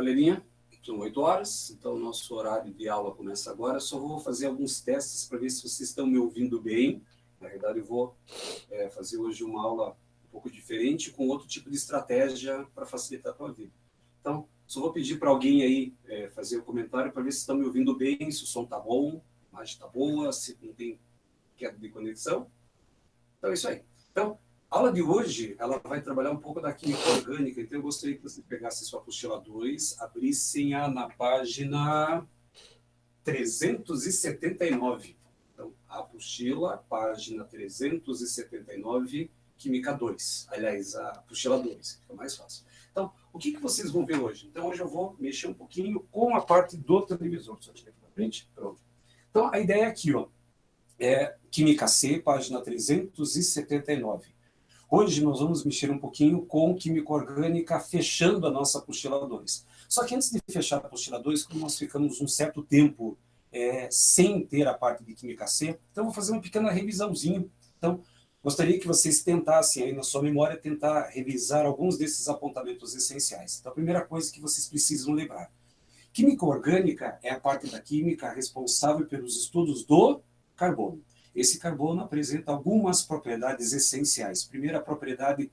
galerinha, são 8 horas, então o nosso horário de aula começa agora. Só vou fazer alguns testes para ver se vocês estão me ouvindo bem. Na verdade, eu vou fazer hoje uma aula um pouco diferente, com outro tipo de estratégia para facilitar a tua vida. Então, só vou pedir para alguém aí fazer um comentário para ver se estão me ouvindo bem, se o som está bom, a imagem está boa, se não tem queda de conexão. Então, é isso aí. Então, a aula de hoje, ela vai trabalhar um pouco da química orgânica, então eu gostaria que você pegasse sua apostila 2, abrissem-a na página 379. Então, a apostila, página 379, química 2. Aliás, a apostila 2, fica mais fácil. Então, o que vocês vão ver hoje? Então, hoje eu vou mexer um pouquinho com a parte do televisor. Só tirar aqui para frente, pronto. Então, a ideia é aqui, ó, química C, página 379. Hoje nós vamos mexer um pouquinho com química orgânica, fechando a nossa apostila 2. Só que antes de fechar a apostila 2, como nós ficamos um certo tempo sem ter a parte de química C, então vou fazer uma pequena revisãozinha. Então, gostaria que vocês tentassem aí na sua memória, tentar revisar alguns desses apontamentos essenciais. Então, a primeira coisa que vocês precisam lembrar. Química orgânica é a parte da química responsável pelos estudos do carbono. Esse carbono apresenta algumas propriedades essenciais. Primeira propriedade,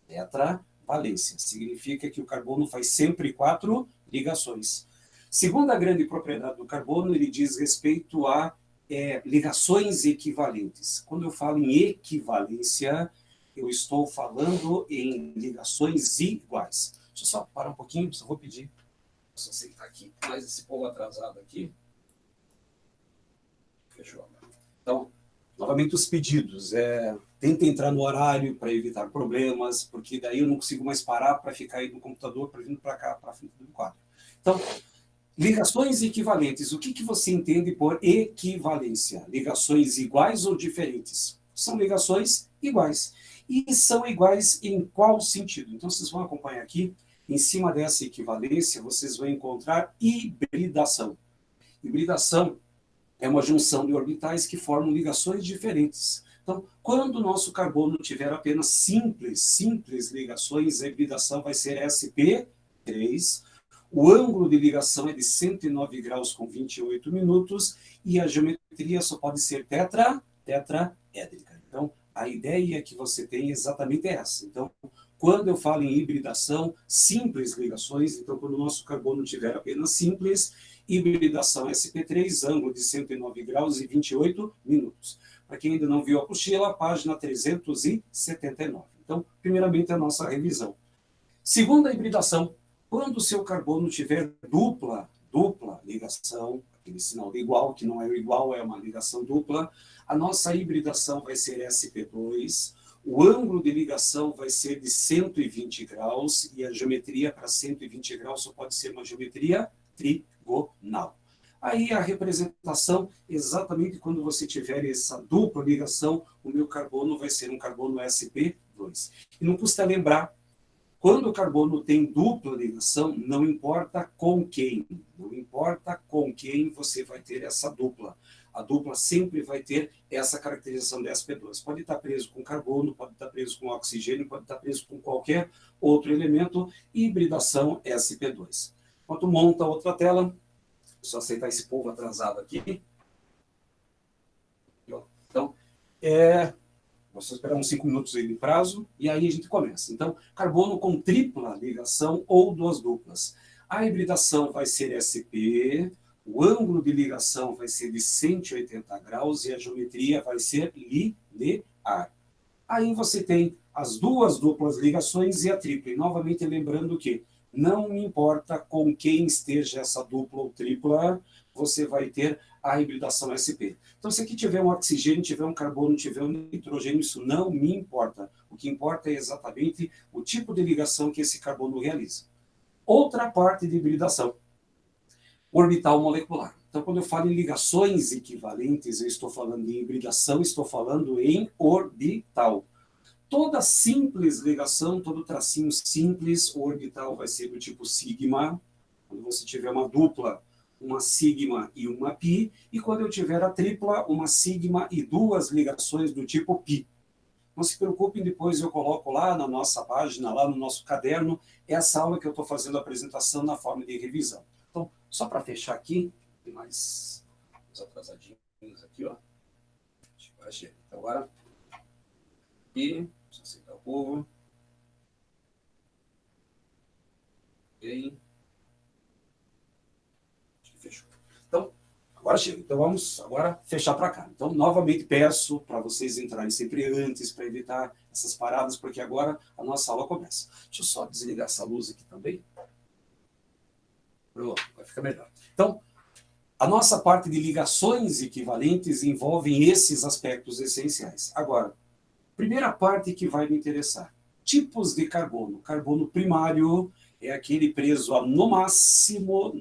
tetravalência. Significa que o carbono faz sempre 4 ligações. Segunda grande propriedade do carbono, ele diz respeito a ligações equivalentes. Quando eu falo em equivalência, eu estou falando em ligações iguais. Deixa eu só parar um pouquinho, só vou pedir. Só sentar aqui, mais esse povo atrasado aqui. Fechou. Então, novamente os pedidos. Tenta entrar no horário para evitar problemas, porque daí eu não consigo mais parar para ficar aí no computador, para vir para cá, para frente do quadro. Então, ligações equivalentes. O que você entende por equivalência? Ligações iguais ou diferentes? São ligações iguais. E são iguais em qual sentido? Então, vocês vão acompanhar aqui. Em cima dessa equivalência, vocês vão encontrar hibridação. Hibridação é uma junção de orbitais que formam ligações diferentes. Então, quando o nosso carbono tiver apenas simples ligações, a hibridação vai ser sp3. O ângulo de ligação é de 109 graus com 28 minutos e a geometria só pode ser tetraédrica. Então, a ideia que você tem exatamente é essa. Então, quando eu falo em hibridação, simples ligações, então quando o nosso carbono tiver apenas simples, hibridação sp3, ângulo de 109 graus e 28 minutos. Para quem ainda não viu a apostila, página 379. Então, primeiramente, a nossa revisão. Segunda hibridação, quando o seu carbono tiver dupla ligação, aquele sinal de igual, que não é o igual, é uma ligação dupla, a nossa hibridação vai ser sp2, o ângulo de ligação vai ser de 120 graus e a geometria para 120 graus só pode ser uma geometria trigonal. Aí a representação, exatamente quando você tiver essa dupla ligação, o meu carbono vai ser um carbono sp2. E não custa lembrar, quando o carbono tem dupla ligação, não importa com quem você vai ter essa dupla. A dupla sempre vai ter essa caracterização de sp2. Pode estar preso com carbono, pode estar preso com oxigênio, pode estar preso com qualquer outro elemento, hibridação sp2. Enquanto monta outra tela, só aceitar esse povo atrasado aqui. Então, vou só esperar uns 5 minutos aí de prazo, e aí a gente começa. Então, carbono com tripla ligação ou duas duplas. A hibridação vai ser sp, o ângulo de ligação vai ser de 180 graus e a geometria vai ser linear. Aí você tem as duas duplas ligações e a tripla. E novamente lembrando que não me importa com quem esteja essa dupla ou tripla, você vai ter a hibridação sp. Então, se aqui tiver um oxigênio, tiver um carbono, tiver um nitrogênio, isso não me importa. O que importa é exatamente o tipo de ligação que esse carbono realiza. Outra parte de hibridação, orbital molecular. Então, quando eu falo em ligações equivalentes, eu estou falando em hibridação, estou falando em orbital. Toda simples ligação, todo tracinho simples, o orbital vai ser do tipo sigma. Quando você tiver uma dupla, uma sigma e uma pi. E quando eu tiver a tripla, uma sigma e duas ligações do tipo pi. não se preocupem, depois eu coloco lá na nossa página, lá no nosso caderno, essa aula que eu estou fazendo a apresentação na forma de revisão. Então, só para fechar aqui, tem mais uns atrasadinhos aqui, ó. Agora chega. Então, agora, e, deixa eu aceitar o povo. Ok. Acho que fechou. Então, agora chega. Então, vamos agora fechar para cá. Então, novamente peço para vocês entrarem sempre antes, para evitar essas paradas, porque agora a nossa aula começa. Deixa eu só desligar essa luz aqui também. Pronto, vai ficar melhor. Então, a nossa parte de ligações equivalentes envolve esses aspectos essenciais. Agora, primeira parte que vai me interessar. Tipos de carbono. Carbono primário é aquele preso a, no máximo,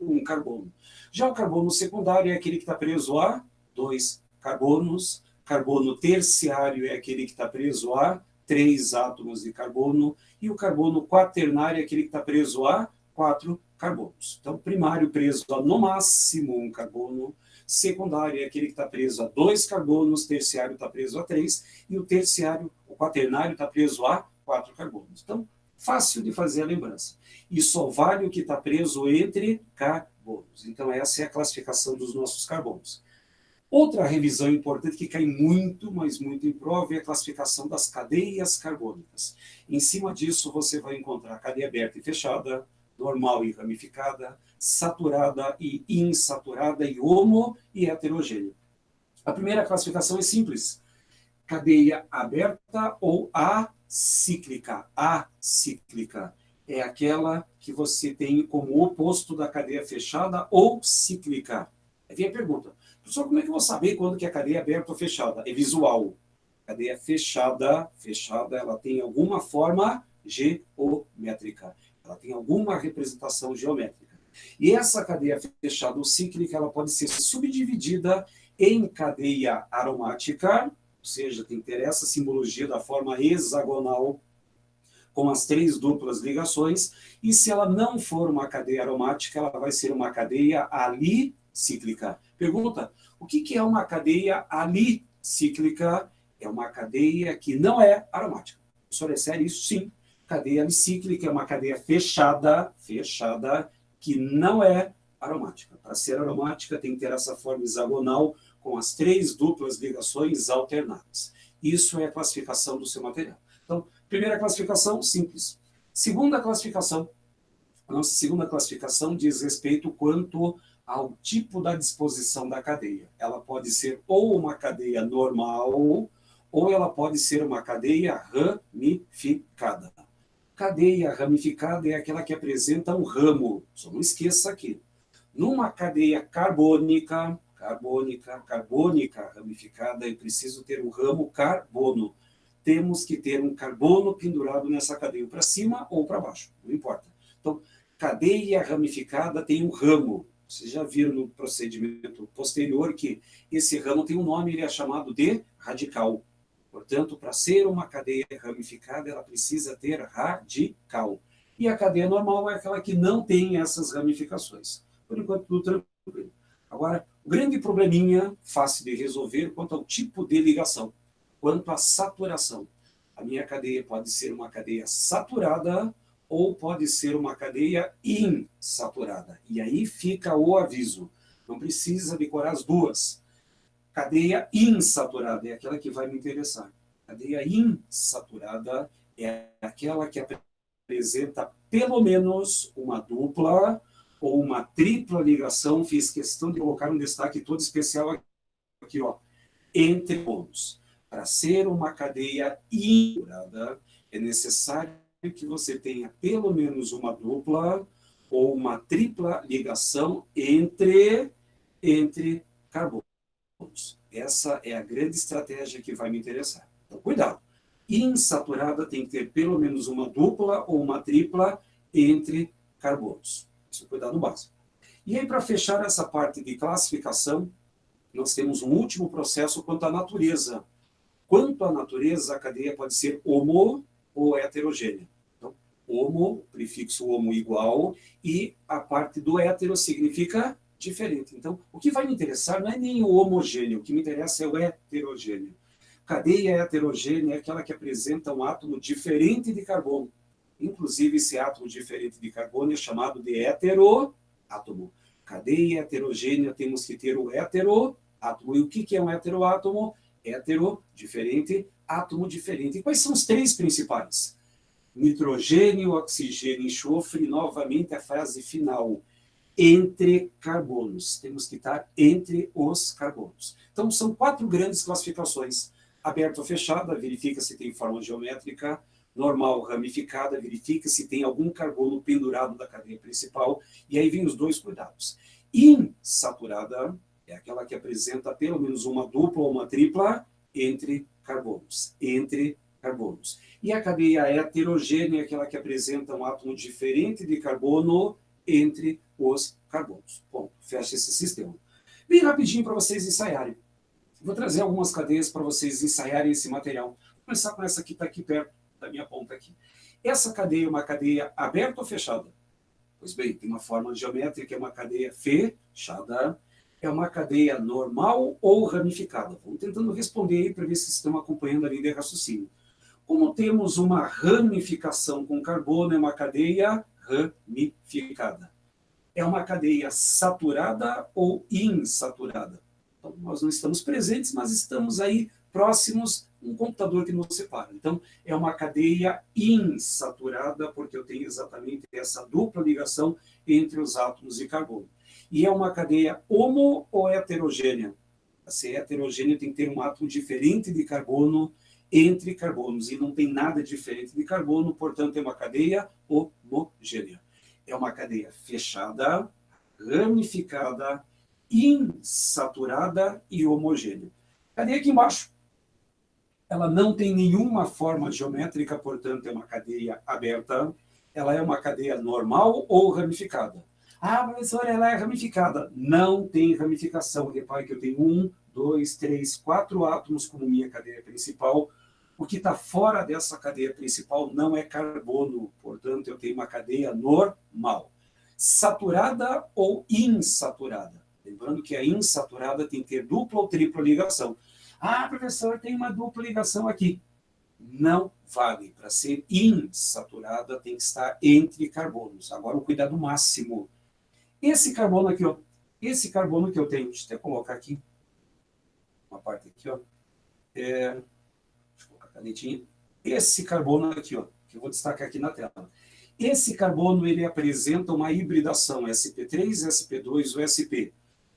um carbono. Já o carbono secundário é aquele que está preso a 2 carbonos. Carbono terciário é aquele que está preso a 3 átomos de carbono. E o carbono quaternário é aquele que está preso a 4 carbonos. Então, primário preso a, no máximo, um carbono. Secundário é aquele que está preso a 2 carbonos, terciário está preso a 3, e o terciário, o quaternário, está preso a 4 carbonos. Então, fácil de fazer a lembrança. E só vale o que está preso entre carbonos. Então, essa é a classificação dos nossos carbonos. Outra revisão importante que cai muito, mas muito em prova, é a classificação das cadeias carbônicas. Em cima disso, você vai encontrar cadeia aberta e fechada, normal e ramificada, saturada e insaturada, e homo e heterogênea. A primeira classificação é simples. Cadeia aberta ou acíclica. Acíclica é aquela que você tem como oposto da cadeia fechada ou cíclica. Aí vem a pergunta, professor, como é que eu vou saber quando que é cadeia aberta ou fechada? É visual. Cadeia fechada, ela tem alguma forma geométrica. Ela tem alguma representação geométrica. E essa cadeia fechada ou cíclica, ela pode ser subdividida em cadeia aromática, ou seja, tem que ter essa simbologia da forma hexagonal, com as 3 duplas ligações, e se ela não for uma cadeia aromática, ela vai ser uma cadeia alicíclica. Pergunta, o que é uma cadeia alicíclica? É uma cadeia que não é aromática. Professor, é sério isso? Sim. Cadeia alicíclica é uma cadeia fechada, que não é aromática. Para ser aromática, tem que ter essa forma hexagonal com as 3 duplas ligações alternadas. Isso é a classificação do seu material. Então, primeira classificação, simples. Segunda classificação, a nossa segunda classificação diz respeito quanto ao tipo da disposição da cadeia. Ela pode ser ou uma cadeia normal, ou ela pode ser uma cadeia ramificada. Cadeia ramificada é aquela que apresenta um ramo. Só não esqueça aqui. Numa cadeia carbônica ramificada, é preciso ter um ramo carbono. Temos que ter um carbono pendurado nessa cadeia, para cima ou para baixo, não importa. Então, cadeia ramificada tem um ramo. Vocês já viram no procedimento posterior que esse ramo tem um nome, ele é chamado de radical. Portanto, para ser uma cadeia ramificada, ela precisa ter radical. E a cadeia normal é aquela que não tem essas ramificações. Por enquanto, tudo tranquilo. Agora, o grande probleminha, fácil de resolver, quanto ao tipo de ligação, quanto à saturação. A minha cadeia pode ser uma cadeia saturada ou pode ser uma cadeia insaturada. E aí fica o aviso. Não precisa decorar as duas. Cadeia insaturada é aquela que vai me interessar. Cadeia insaturada é aquela que apresenta pelo menos uma dupla ou uma tripla ligação. Fiz questão de colocar um destaque todo especial aqui, ó, entre pontos. Para ser uma cadeia insaturada, é necessário que você tenha pelo menos uma dupla ou uma tripla ligação entre carbonos. Essa é a grande estratégia que vai me interessar. Então, cuidado. Insaturada tem que ter pelo menos uma dupla ou uma tripla entre carbonos. Isso é cuidado básico. E aí, para fechar essa parte de classificação, nós temos um último processo quanto à natureza. Quanto à natureza, a cadeia pode ser homo ou heterogênea. Então, homo, prefixo homo igual, e a parte do hétero significa diferente. Então, o que vai me interessar não é nem o homogêneo, o que me interessa é o heterogêneo. Cadeia heterogênea é aquela que apresenta um átomo diferente de carbono. Inclusive, esse átomo diferente de carbono é chamado de heteroátomo. Cadeia heterogênea, temos que ter o heteroátomo. E o que é um heteroátomo? Hetero, diferente, átomo diferente. E quais são os três principais? Nitrogênio, oxigênio e enxofre. Novamente, a frase final. Entre carbonos. Temos que estar entre os carbonos. Então, são 4 grandes classificações. Aberta ou fechada, verifica se tem forma geométrica. Normal, ramificada, verifica se tem algum carbono pendurado da cadeia principal. E aí vem os 2 cuidados. Insaturada é aquela que apresenta pelo menos uma dupla ou uma tripla entre carbonos. Entre carbonos. E a cadeia heterogênea é aquela que apresenta um átomo diferente de carbono entre os carbonos. Bom, fecha esse sistema. Bem rapidinho para vocês ensaiarem. Vou trazer algumas cadeias para vocês ensaiarem esse material. Vou começar com essa que está aqui perto da minha ponta aqui. Essa cadeia é uma cadeia aberta ou fechada? Pois bem, tem uma forma geométrica, é uma cadeia fechada. É uma cadeia normal ou ramificada? Vamos tentando responder aí para ver se estão acompanhando a linha de raciocínio. Como temos uma ramificação com carbono, é uma cadeia ramificada. É uma cadeia saturada ou insaturada? Então, nós não estamos presentes, mas estamos aí próximos, um computador que nos separa. Então, é uma cadeia insaturada, porque eu tenho exatamente essa dupla ligação entre os átomos de carbono. E é uma cadeia homo ou heterogênea? Para ser heterogênea tem que ter um átomo diferente de carbono entre carbonos, e não tem nada diferente de carbono, portanto, é uma cadeia homogênea. É uma cadeia fechada, ramificada, insaturada e homogênea. Cadeia aqui embaixo. Ela não tem nenhuma forma geométrica, portanto, é uma cadeia aberta. Ela é uma cadeia normal ou ramificada? Ah, professor, ela é ramificada. Não tem ramificação. Repare que eu tenho 1, 2, 3, 4 átomos como minha cadeia principal. O que está fora dessa cadeia principal não é carbono, portanto, eu tenho uma cadeia normal. Saturada ou insaturada? Lembrando que a insaturada tem que ter dupla ou tripla ligação. Ah, professor, tem uma dupla ligação aqui. Não vale. Para ser insaturada, tem que estar entre carbonos. Agora, o cuidado máximo. Esse carbono aqui, ó. Esse carbono que eu tenho, deixa eu até colocar aqui. Uma parte aqui, ó. Deixa eu colocar a canetinha. Esse carbono aqui, ó, que eu vou destacar aqui na tela. Esse carbono, ele apresenta uma hibridação sp3, sp2 ou sp.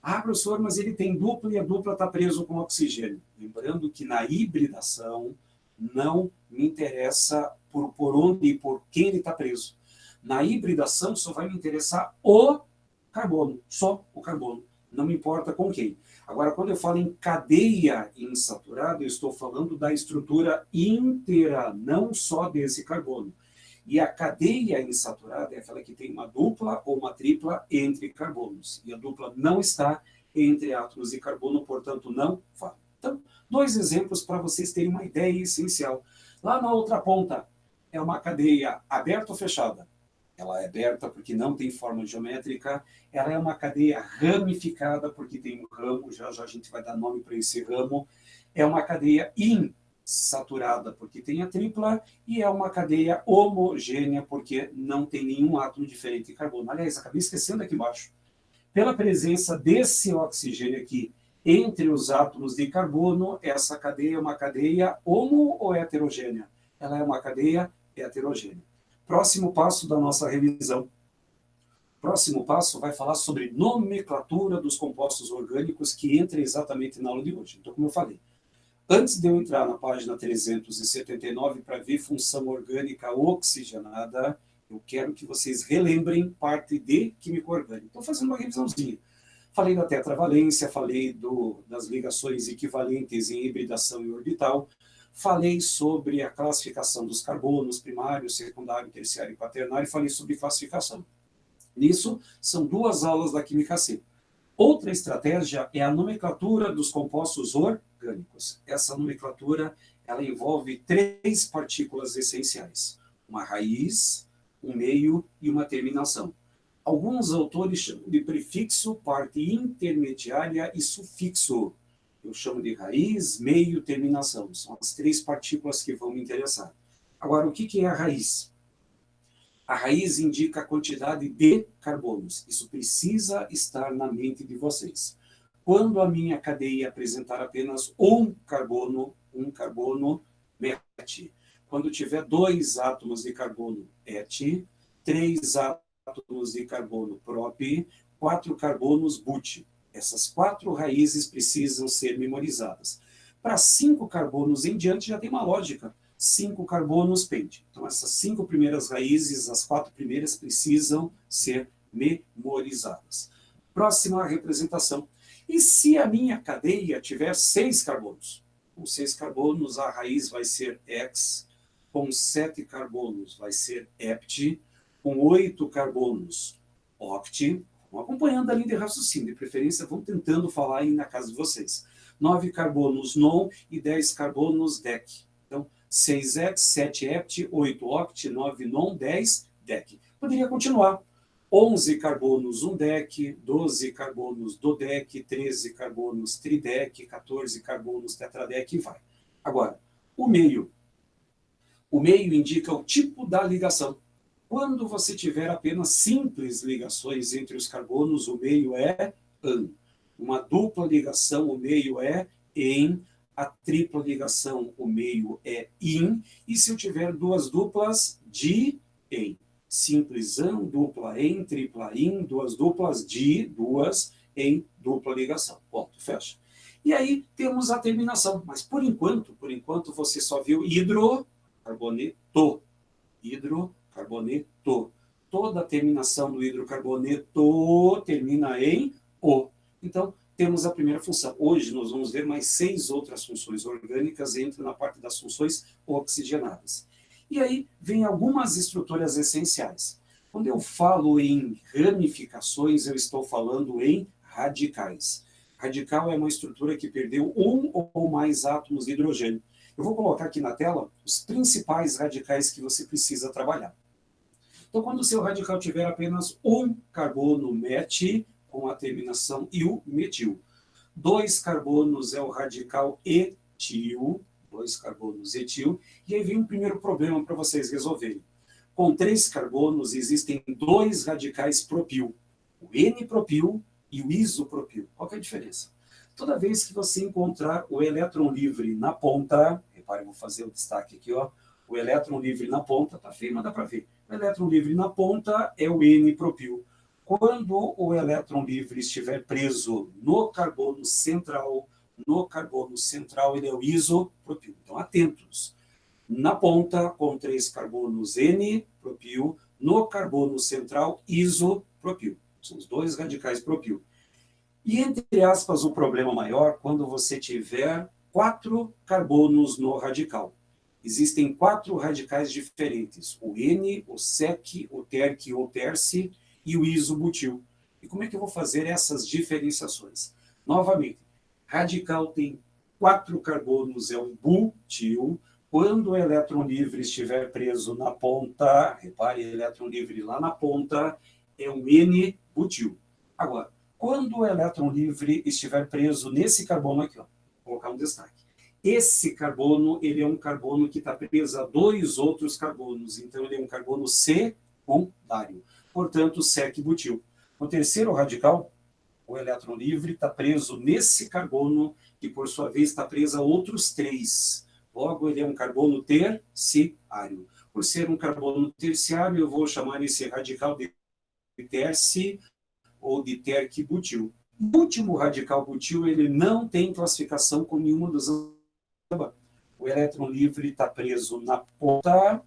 Ah, professor, mas ele tem dupla e a dupla está preso com oxigênio. Lembrando que na hibridação não me interessa por onde e por quem ele está preso. Na hibridação só vai me interessar o carbono, só o carbono. Não me importa com quem. Agora, quando eu falo em cadeia insaturada, eu estou falando da estrutura inteira, não só desse carbono. E a cadeia insaturada é aquela que tem uma dupla ou uma tripla entre carbonos. E a dupla não está entre átomos de carbono, portanto, não vale. Então, 2 exemplos para vocês terem uma ideia essencial. Lá na outra ponta, é uma cadeia aberta ou fechada? Ela é aberta porque não tem forma geométrica. Ela é uma cadeia ramificada porque tem um ramo. Já já a gente vai dar nome para esse ramo. É uma cadeia insaturada porque tem a tripla, e é uma cadeia homogênea porque não tem nenhum átomo diferente de carbono. Aliás, acabei esquecendo aqui embaixo. Pela presença desse oxigênio aqui entre os átomos de carbono, essa cadeia é uma cadeia homo ou heterogênea? Ela é uma cadeia heterogênea. Próximo passo da nossa revisão. Próximo passo vai falar sobre nomenclatura dos compostos orgânicos, que entra exatamente na aula de hoje. Então, como eu falei, antes de eu entrar na página 379 para ver função orgânica oxigenada, eu quero que vocês relembrem parte de química orgânica. Estou fazendo uma revisãozinha. Falei da tetravalência, falei das ligações equivalentes em hibridação e orbital, falei sobre a classificação dos carbonos, primário, secundário, terciário e quaternário, e falei sobre classificação. Nisso, são 2 aulas da Química C. Outra estratégia é a nomenclatura dos compostos orgânicos. Essa nomenclatura, ela envolve 3 partículas essenciais: uma raiz, um meio e uma terminação. Alguns autores chamam de prefixo, parte intermediária e sufixo. eu chamo de raiz, meio, terminação. São as 3 partículas que vão me interessar. Agora, o que é a raiz? A raiz indica a quantidade de carbonos. Isso precisa estar na mente de vocês. Quando a minha cadeia apresentar apenas um carbono mete. Quando tiver 2 átomos de carbono, et, 3 átomos de carbono, prop, 4 carbonos, but. Essas 4 raízes precisam ser memorizadas. Para 5 carbonos em diante já tem uma lógica. 5 carbonos, pente. Então, essas 5 primeiras raízes, as 4 primeiras, precisam ser memorizadas. Próxima representação. E se a minha cadeia tiver 6 carbonos? Com 6 carbonos, a raiz vai ser X. Com 7 carbonos, vai ser hept. Com 8 carbonos, oct. Vão acompanhando a linha de raciocínio. De preferência, vão tentando falar aí na casa de vocês. 9 carbonos, non. E 10 carbonos, dec. Então, 6x, 7 hept, 8 oct, 9 non, 10 dec. Poderia continuar. 11 carbonos, 1 dec, 12 carbonos, dodec, 13 carbonos, tridec, 14 carbonos, tetradec e vai. Agora, o meio. O meio indica o tipo da ligação. Quando você tiver apenas simples ligações entre os carbonos, o meio é an. Uma dupla ligação, o meio é en. A tripla ligação, o meio é in. E se eu tiver 2 duplas, di, en. Simples an, dupla en, tripla in, 2 duplas, di, 2 em dupla ligação. Ponto, fecha. E aí temos a terminação. Mas por enquanto você só viu hidrocarboneto. Hidrocarboneto. Toda a terminação do hidrocarboneto termina em o. Então, temos a primeira função. Hoje nós vamos ver mais 6 outras funções orgânicas, entram na parte das funções oxigenadas. E aí vem algumas estruturas essenciais. Quando eu falo em ramificações, eu estou falando em radicais. Radical é uma estrutura que perdeu um ou mais átomos de hidrogênio. Eu vou colocar aqui na tela os principais radicais que você precisa trabalhar. Então, quando o seu radical tiver apenas um carbono, met, com a terminação il, metil. 2 carbonos é o radical etil, 2 carbonos etil, e aí vem um primeiro problema para vocês resolverem. Com 3 carbonos existem 2 radicais propil, o N-propil e o isopropil. Qual que é a diferença? Toda vez que você encontrar o elétron livre na ponta, repare, eu vou fazer o destaque aqui, ó, o elétron livre na ponta, tá feio, mas dá para ver. O elétron livre na ponta é o N-propil. Quando o elétron livre estiver preso no carbono central, ele é o isopropil. Então, atentos. Na ponta, com 3 carbonos, N-propil. No carbono central, isopropil. São os 2 radicais propil. E, entre aspas, o problema maior, quando você tiver 4 carbonos no radical. Existem 4 radicais diferentes. O N, o sec, o terc, o terce e o isobutil. E como é que eu vou fazer essas diferenciações? Novamente, radical tem 4 carbonos, é um butil. Quando o elétron livre estiver preso na ponta, repare, elétron livre lá na ponta, é um N-butil. Agora, quando o elétron livre estiver preso nesse carbono aqui, ó, vou colocar um destaque. Esse carbono, ele é um carbono que está preso a 2 outros carbonos, então ele é um carbono secundário. Portanto, sec-butil. No terceiro radical, o elétron livre está preso nesse carbono, que por sua vez está preso a outros 3. Logo, ele é um carbono terciário. Por ser um carbono terciário, eu vou chamar esse radical de terci ou de terc-butil. O último radical butil, ele não tem classificação com nenhuma dos... O elétron livre está preso na ponta,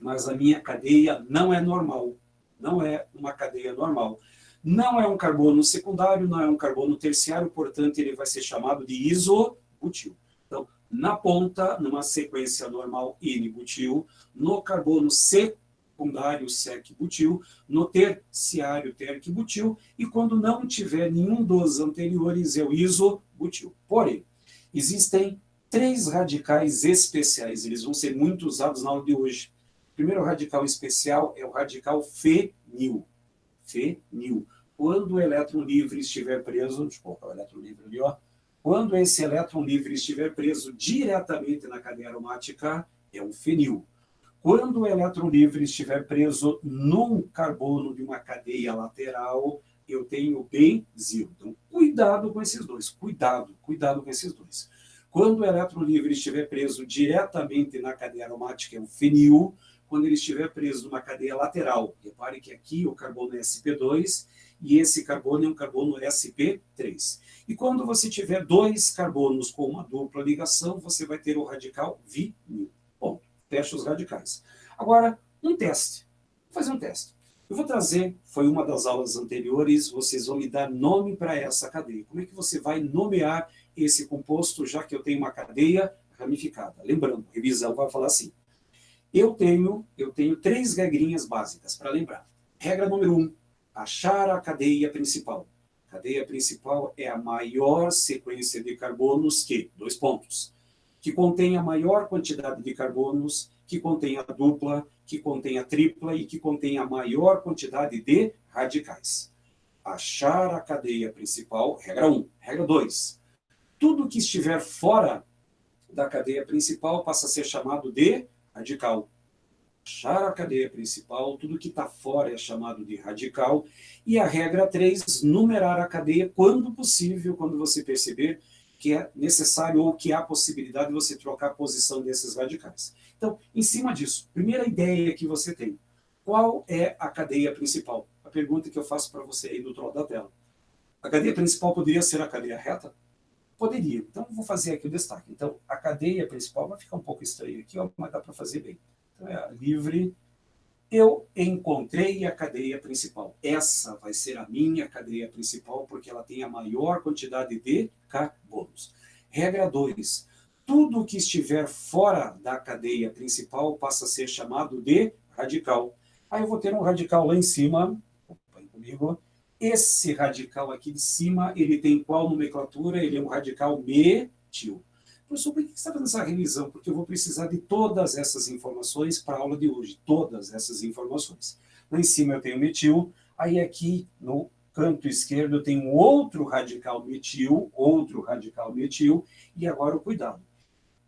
mas a minha cadeia não é normal. Não é uma cadeia normal. Não é um carbono secundário, não é um carbono terciário, portanto, ele vai ser chamado de isobutil. Então, na ponta, numa sequência normal N-butil, no carbono secundário sec-butil, no terciário terc-butil, e quando não tiver nenhum dos anteriores, é o isobutil. Porém, existem 3 radicais especiais, eles vão ser muito usados na aula de hoje. O primeiro radical especial é o radical fenil. Fenil. Quando o elétron livre estiver preso, deixa eu colocar o elétron livre ali, ó. Quando esse elétron livre estiver preso diretamente na cadeia aromática, é um fenil. Quando o elétron livre estiver preso num carbono de uma cadeia lateral, eu tenho benzil. Então, cuidado com esses dois. Cuidado com esses dois. Quando o elétron livre estiver preso diretamente na cadeia aromática, é um fenil. Quando ele estiver preso numa cadeia lateral, repare que aqui o carbono é sp2 e esse carbono é um carbono sp3. E quando você tiver dois carbonos com uma dupla ligação, você vai ter o radical vinil. Bom, fecha os radicais. Agora, um teste. Vou fazer um teste. Eu vou trazer, foi uma das aulas anteriores, vocês vão me dar nome para essa cadeia. Como é que você vai nomear esse composto, já que eu tenho uma cadeia ramificada? Lembrando, revisão vai falar assim. Eu tenho 3 regrinhas básicas para lembrar. Regra número 1, achar a cadeia principal. A cadeia principal é a maior sequência de carbonos que, 2 pontos, que contém a maior quantidade de carbonos, que contém a dupla, que contém a tripla e que contém a maior quantidade de radicais. Achar a cadeia principal, regra 1. Regra 2, tudo que estiver fora da cadeia principal passa a ser chamado de radical. Achar a cadeia principal, tudo que está fora é chamado de radical. E a regra 3, numerar a cadeia quando possível, quando você perceber que é necessário ou que há possibilidade de você trocar a posição desses radicais. Então, em cima disso, primeira ideia que você tem, qual é a cadeia principal? A pergunta que eu faço para você aí do outro lado da tela. A cadeia principal poderia ser a cadeia reta? Poderia. Então, vou fazer aqui o destaque. Então, a cadeia principal vai ficar um pouco estranho aqui, ó, mas dá para fazer bem. Então, é livre. Eu encontrei a cadeia principal. Essa vai ser a minha cadeia principal, porque ela tem a maior quantidade de carbonos. Regra 2. Tudo que estiver fora da cadeia principal passa a ser chamado de radical. Aí eu vou ter um radical lá em cima. Acompanhe comigo. Esse radical aqui de cima, ele tem qual nomenclatura? Ele é um radical metil. Professor, por que você está fazendo essa revisão? Porque eu vou precisar de todas essas informações para a aula de hoje. Todas essas informações. Lá em cima eu tenho metil. Aí aqui no canto esquerdo eu tenho outro radical metil. E agora o cuidado.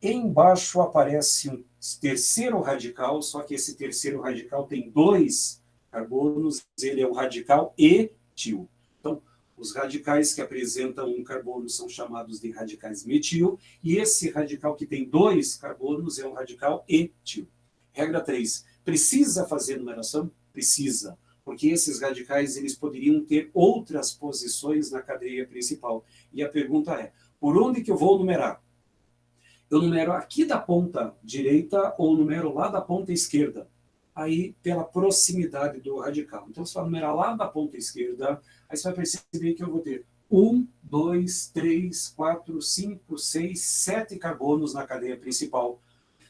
Embaixo aparece um terceiro radical, só que esse terceiro radical tem 2 carbonos. Ele é um radical etil. Então, os radicais que apresentam um carbono são chamados de radicais metil, e esse radical que tem 2 carbonos é um radical etil. Regra 3. Precisa fazer numeração? Precisa, porque esses radicais eles poderiam ter outras posições na cadeia principal. E a pergunta é, por onde que eu vou numerar? Eu numero aqui da ponta direita ou numero lá da ponta esquerda? Aí, pela proximidade do radical. Então, você vai numerar lá da ponta esquerda, aí você vai perceber que eu vou ter 1, 2, 3, 4, 5, 6, 7 carbonos na cadeia principal.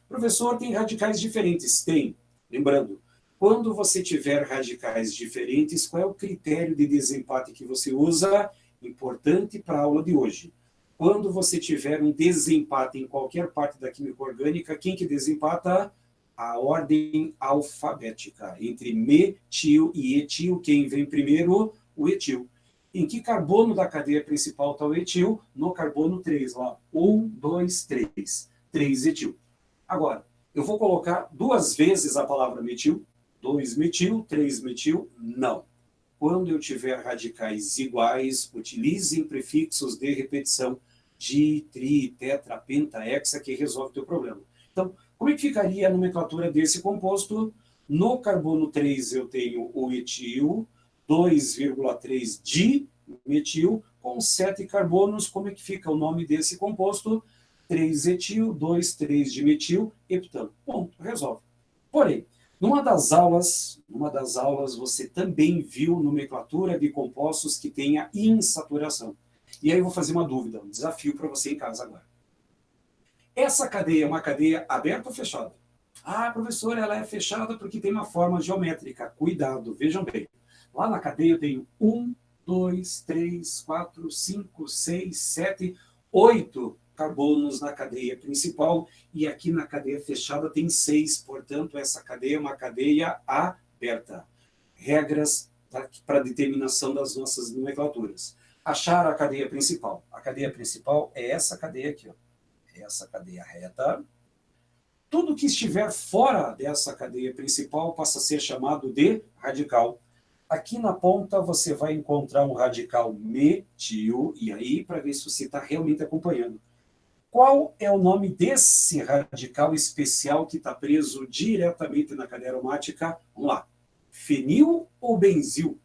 Professor, tem radicais diferentes? Tem. Lembrando, quando você tiver radicais diferentes, qual é o critério de desempate que você usa? Importante para a aula de hoje. Quando você tiver um desempate em qualquer parte da química orgânica, quem que desempata? A ordem alfabética. Entre metil e etil, quem vem primeiro? O etil. Em que carbono da cadeia principal está o etil? No carbono 3, lá. 1, 2, 3. 3 etil. Agora, eu vou colocar 2 vezes a palavra metil. 2 metil, 3 metil, não. Quando eu tiver radicais iguais, utilizem prefixos de repetição. Di, tri, tetra, penta, hexa, que resolve o teu problema. Então, como é que ficaria a nomenclatura desse composto? No carbono 3 eu tenho o etil, 2,3 dimetil, com 7 carbonos. Como é que fica o nome desse composto? 3-etil, 2,3 dimetil, heptano. Ponto, resolve. Porém, numa das aulas você também viu nomenclatura de compostos que tenha insaturação. E aí eu vou fazer uma dúvida, um desafio para você em casa agora. Essa cadeia é uma cadeia aberta ou fechada? Ah, professor, ela é fechada porque tem uma forma geométrica. Cuidado, vejam bem. Lá na cadeia eu tenho 1, 2, 3, 4, 5, 6, 7, 8 carbonos na cadeia principal, e aqui na cadeia fechada tem 6, portanto, essa cadeia é uma cadeia aberta. Regras para determinação das nossas nomenclaturas. achar a cadeia principal. A cadeia principal é essa cadeia aqui, ó. É essa cadeia reta. Tudo que estiver fora dessa cadeia principal passa a ser chamado de radical. Aqui na ponta você vai encontrar um radical metil, e aí para ver se você está realmente acompanhando. Qual é o nome desse radical especial que está preso diretamente na cadeia aromática? Vamos lá. Fenil ou benzil?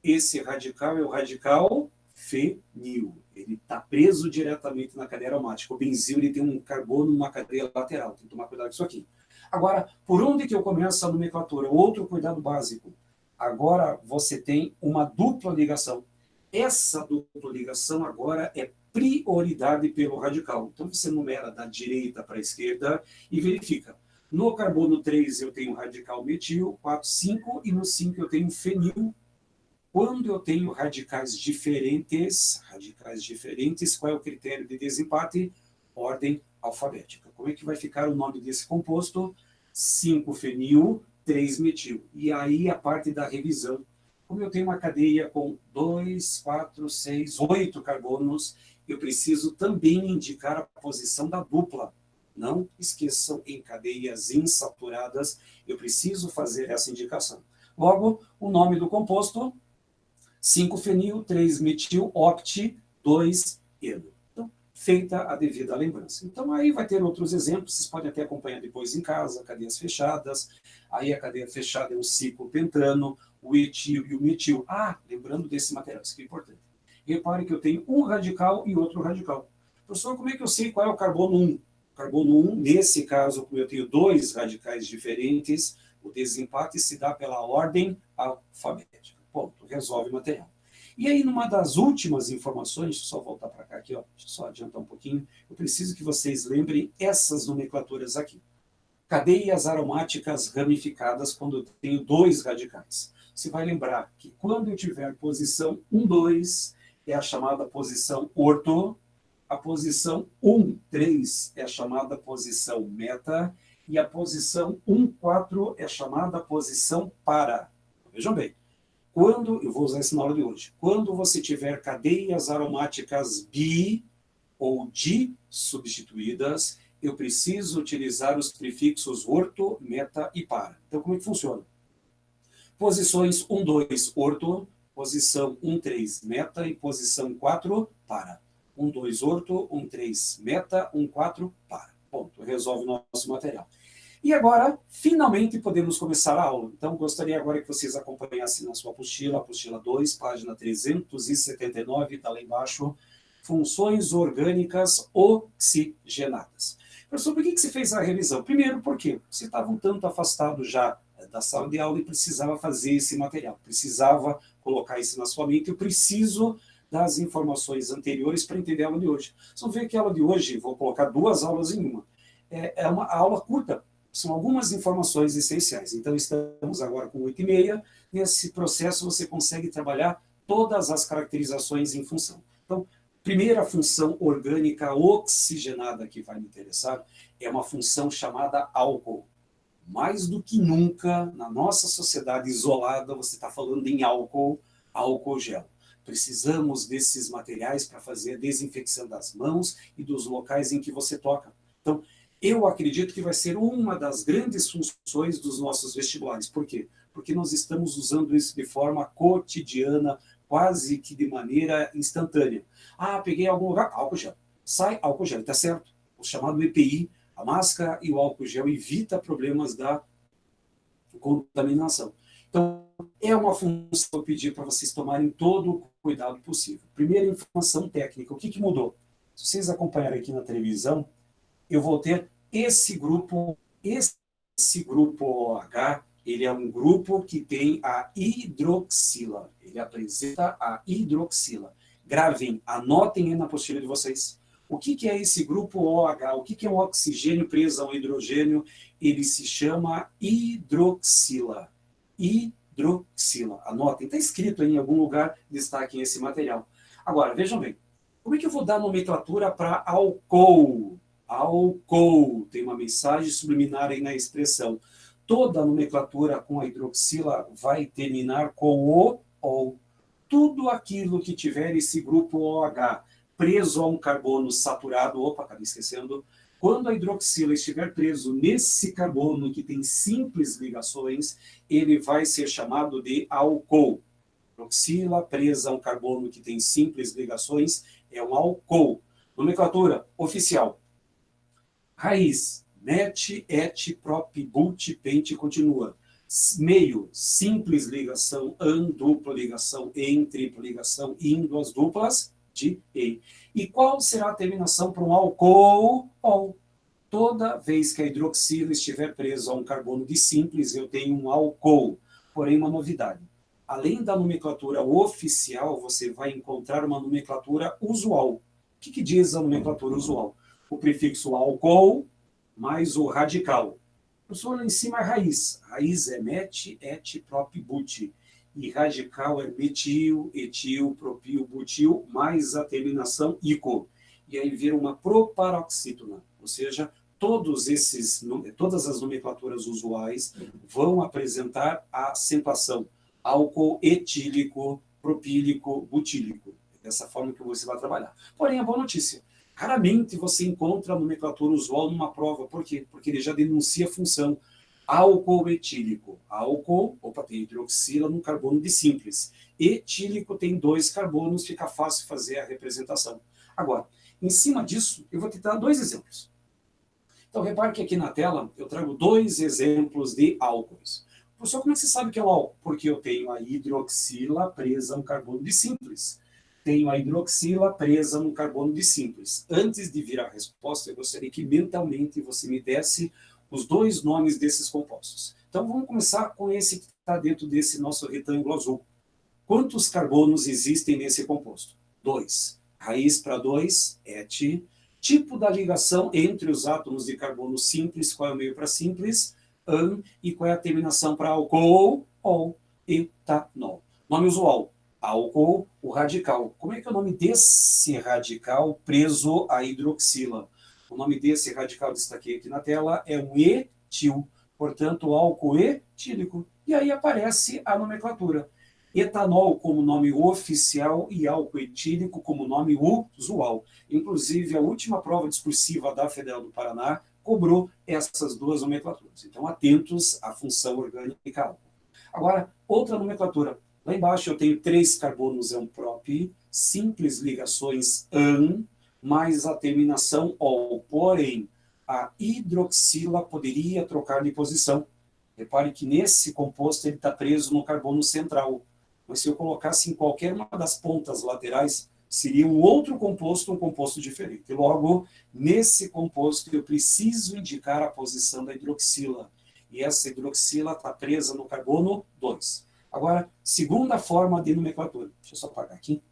Esse radical é o radical fenil. Ele está preso diretamente na cadeia aromática. O benzil ele tem um carbono numa cadeia lateral. Tem que tomar cuidado com isso aqui. Agora, por onde que eu começo a nomenclatura? Outro cuidado básico. Agora você tem uma dupla ligação. Essa dupla ligação agora é prioridade pelo radical. Então você numera da direita para a esquerda e verifica. No carbono 3 eu tenho radical metil, 4, 5, e no 5 eu tenho fenil. Quando eu tenho radicais diferentes, qual é o critério de desempate? Ordem alfabética. Como é que vai ficar o nome desse composto? 5-fenil, 3-metil. E aí a parte da revisão. Como eu tenho uma cadeia com 2, 4, 6, 8 carbonos, eu preciso também indicar a posição da dupla. Não esqueçam, em cadeias insaturadas, eu preciso fazer essa indicação. Logo, o nome do composto, 5-fenil, 3-metil, oct, 2-eno. Então, feita a devida lembrança. Então, aí vai ter outros exemplos, vocês podem até acompanhar depois em casa, cadeias fechadas. Aí a cadeia fechada é um ciclo pentano, o etil e o metil. Ah, lembrando desse material, isso que é importante. Repare que eu tenho um radical e outro radical. Professor, como é que eu sei qual é o carbono 1? O carbono 1, nesse caso, como eu tenho dois radicais diferentes, o desempate se dá pela ordem alfabética. Ponto, resolve o material. E aí, numa das últimas informações, deixa eu só voltar para cá aqui, ó, deixa eu só adiantar um pouquinho, eu preciso que vocês lembrem essas nomenclaturas aqui. Cadeias aromáticas ramificadas quando eu tenho dois radicais. Você vai lembrar que quando eu tiver posição 1, 2, é a chamada posição orto, a posição 1, 3 é a chamada posição meta, e a posição 1, 4 é a chamada posição para. Vejam bem, quando, eu vou usar isso na aula de hoje, quando você tiver cadeias aromáticas bi ou di substituídas, eu preciso utilizar os prefixos orto, meta e para. Então, como é que funciona? Posições 1, 2, orto, posição 1, 3, meta e posição 4, para. 1, 2, orto, 1, 3, meta, 1, 4, para. Ponto, resolve o nosso material. E agora, finalmente, podemos começar a aula. Então, gostaria agora que vocês acompanhassem na sua apostila 2, página 379, está lá embaixo, funções orgânicas oxigenadas. Professor, por que você fez a revisão? Primeiro, porque você estava um tanto afastado já da sala de aula e precisava fazer esse material, precisava colocar isso na sua mente. Eu preciso das informações anteriores para entender a aula de hoje. Vocês vão ver que a aula de hoje, vou colocar 2 aulas em uma. É uma aula curta, são algumas informações essenciais. Então, estamos agora com 8h30. Nesse processo, você consegue trabalhar todas as caracterizações em função. Então, primeira função orgânica oxigenada que vai me interessar é uma função chamada álcool. Mais do que nunca, na nossa sociedade isolada, você está falando em álcool, álcool gel. Precisamos desses materiais para fazer a desinfecção das mãos e dos locais em que você toca. Então, eu acredito que vai ser uma das grandes funções dos nossos vestibulares. Por quê? Porque nós estamos usando isso de forma cotidiana, quase que de maneira instantânea. Ah, peguei algum lugar, álcool gel. Sai álcool gel, está certo. O chamado EPI, a máscara e o álcool gel evita problemas da contaminação. Então, é uma função que eu pedi para vocês tomarem todo o cuidado possível. Primeira informação técnica, o que mudou? Se vocês acompanharem aqui na televisão, eu vou ter esse grupo OH, ele é um grupo que tem a hidroxila, ele apresenta a hidroxila. Gravem, anotem aí na apostila de vocês. O que é esse grupo OH? O que é um oxigênio preso a um hidrogênio? Ele se chama hidroxila. Hidroxila. Anotem, está escrito aí em algum lugar, destaquem esse material. Agora, vejam bem, como é que eu vou dar nomenclatura para álcool? Álcool, tem uma mensagem subliminar aí na expressão. Toda a nomenclatura com a hidroxila vai terminar com o ou. tudo aquilo que tiver esse grupo OH preso a um carbono saturado, opa, acabei esquecendo, quando a hidroxila estiver preso nesse carbono que tem simples ligações, ele vai ser chamado de álcool. Hidroxila presa a um carbono que tem simples ligações é um álcool. Nomenclatura oficial. Raiz, met, et, prop, but, pente, continua. Meio, simples ligação, an, dupla ligação, em, tripla ligação, in, duas duplas, de, em. E qual será a terminação para um álcool? Ol. Toda vez que a hidroxila estiver presa a um carbono de simples, eu tenho um álcool. Porém, uma novidade. Além da nomenclatura oficial, você vai encontrar uma nomenclatura usual. O que diz a nomenclatura usual? O prefixo álcool mais o radical. O professor lá em cima é raiz. Raiz é met, et, prop, but. E radical é metil, etil, propil, butil, mais a terminação ico. E aí vira uma proparoxítona. Ou seja, todas as nomenclaturas usuais vão apresentar a acentuação. Álcool etílico, propílico, butílico. Dessa forma que você vai trabalhar. Porém, a boa notícia. Raramente você encontra a nomenclatura usual numa prova. Por quê? Porque ele já denuncia a função. Álcool etílico. Álcool, opa, tem hidroxila no carbono de simples. Etílico tem 2 carbonos, fica fácil fazer a representação. Agora, em cima disso, eu vou te dar 2 exemplos. Então, repare que aqui na tela eu trago 2 exemplos de álcoois. Professor, como é que você sabe que é um álcool? Porque eu tenho a hidroxila presa a um carbono de simples. Tenho a hidroxila presa no carbono de simples. Antes de vir a resposta, eu gostaria que mentalmente você me desse os 2 nomes desses compostos. Então, vamos começar com esse que está dentro desse nosso retângulo azul. Quantos carbonos existem nesse composto? 2. Raiz para 2, et. Tipo da ligação entre os átomos de carbono simples, qual é o meio para simples? An. E qual é a terminação para álcool? Ol. Etanol. Nome usual. Álcool, o radical. Como é que é o nome desse radical preso à hidroxila? O nome desse radical, destaquei aqui na tela, é um etil. Portanto, álcool etílico. E aí aparece a nomenclatura. Etanol como nome oficial e álcool etílico como nome usual. Inclusive, a última prova discursiva da Federal do Paraná cobrou essas 2 nomenclaturas. Então, atentos à função orgânica álcool. Agora, outra nomenclatura. Lá embaixo eu tenho 3 carbonos, é um prop, simples ligações an, mais a terminação ol. Porém, a hidroxila poderia trocar de posição. Repare que nesse composto ele está preso no carbono central. Mas se eu colocasse em qualquer uma das pontas laterais, seria um outro composto, um composto diferente. Logo, nesse composto eu preciso indicar a posição da hidroxila. E essa hidroxila está presa no carbono 2. Agora, segunda forma de nomenclatura. Deixa eu só apagar aqui.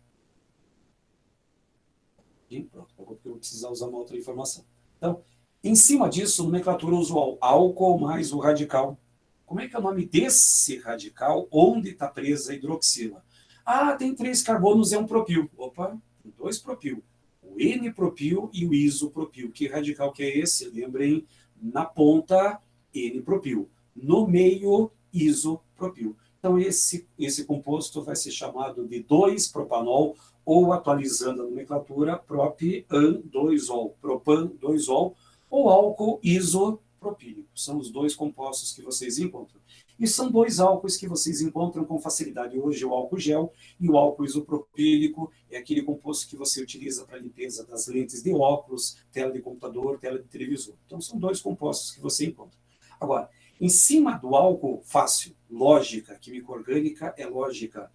E pronto, porque eu vou precisar usar uma outra informação. Então, em cima disso, nomenclatura usual. Álcool mais o radical. Como é que é o nome desse radical onde está presa a hidroxila? Ah, tem 3 carbonos, é um propil. Opa, tem 2 propil. O N-propil e o isopropil. Que radical que é esse? Lembrem, na ponta, N-propil. No meio, isopropil. Então, esse composto vai ser chamado de 2-propanol, ou, atualizando a nomenclatura, prop-an-2-ol, propan-2-ol, ou álcool isopropílico. São os 2 compostos que vocês encontram. E são 2 álcoois que vocês encontram com facilidade hoje, o álcool gel e o álcool isopropílico, é aquele composto que você utiliza para limpeza das lentes de óculos, tela de computador, tela de televisor. Então, são 2 compostos que você encontra. Agora, em cima do álcool, fácil, lógica, química orgânica é lógica.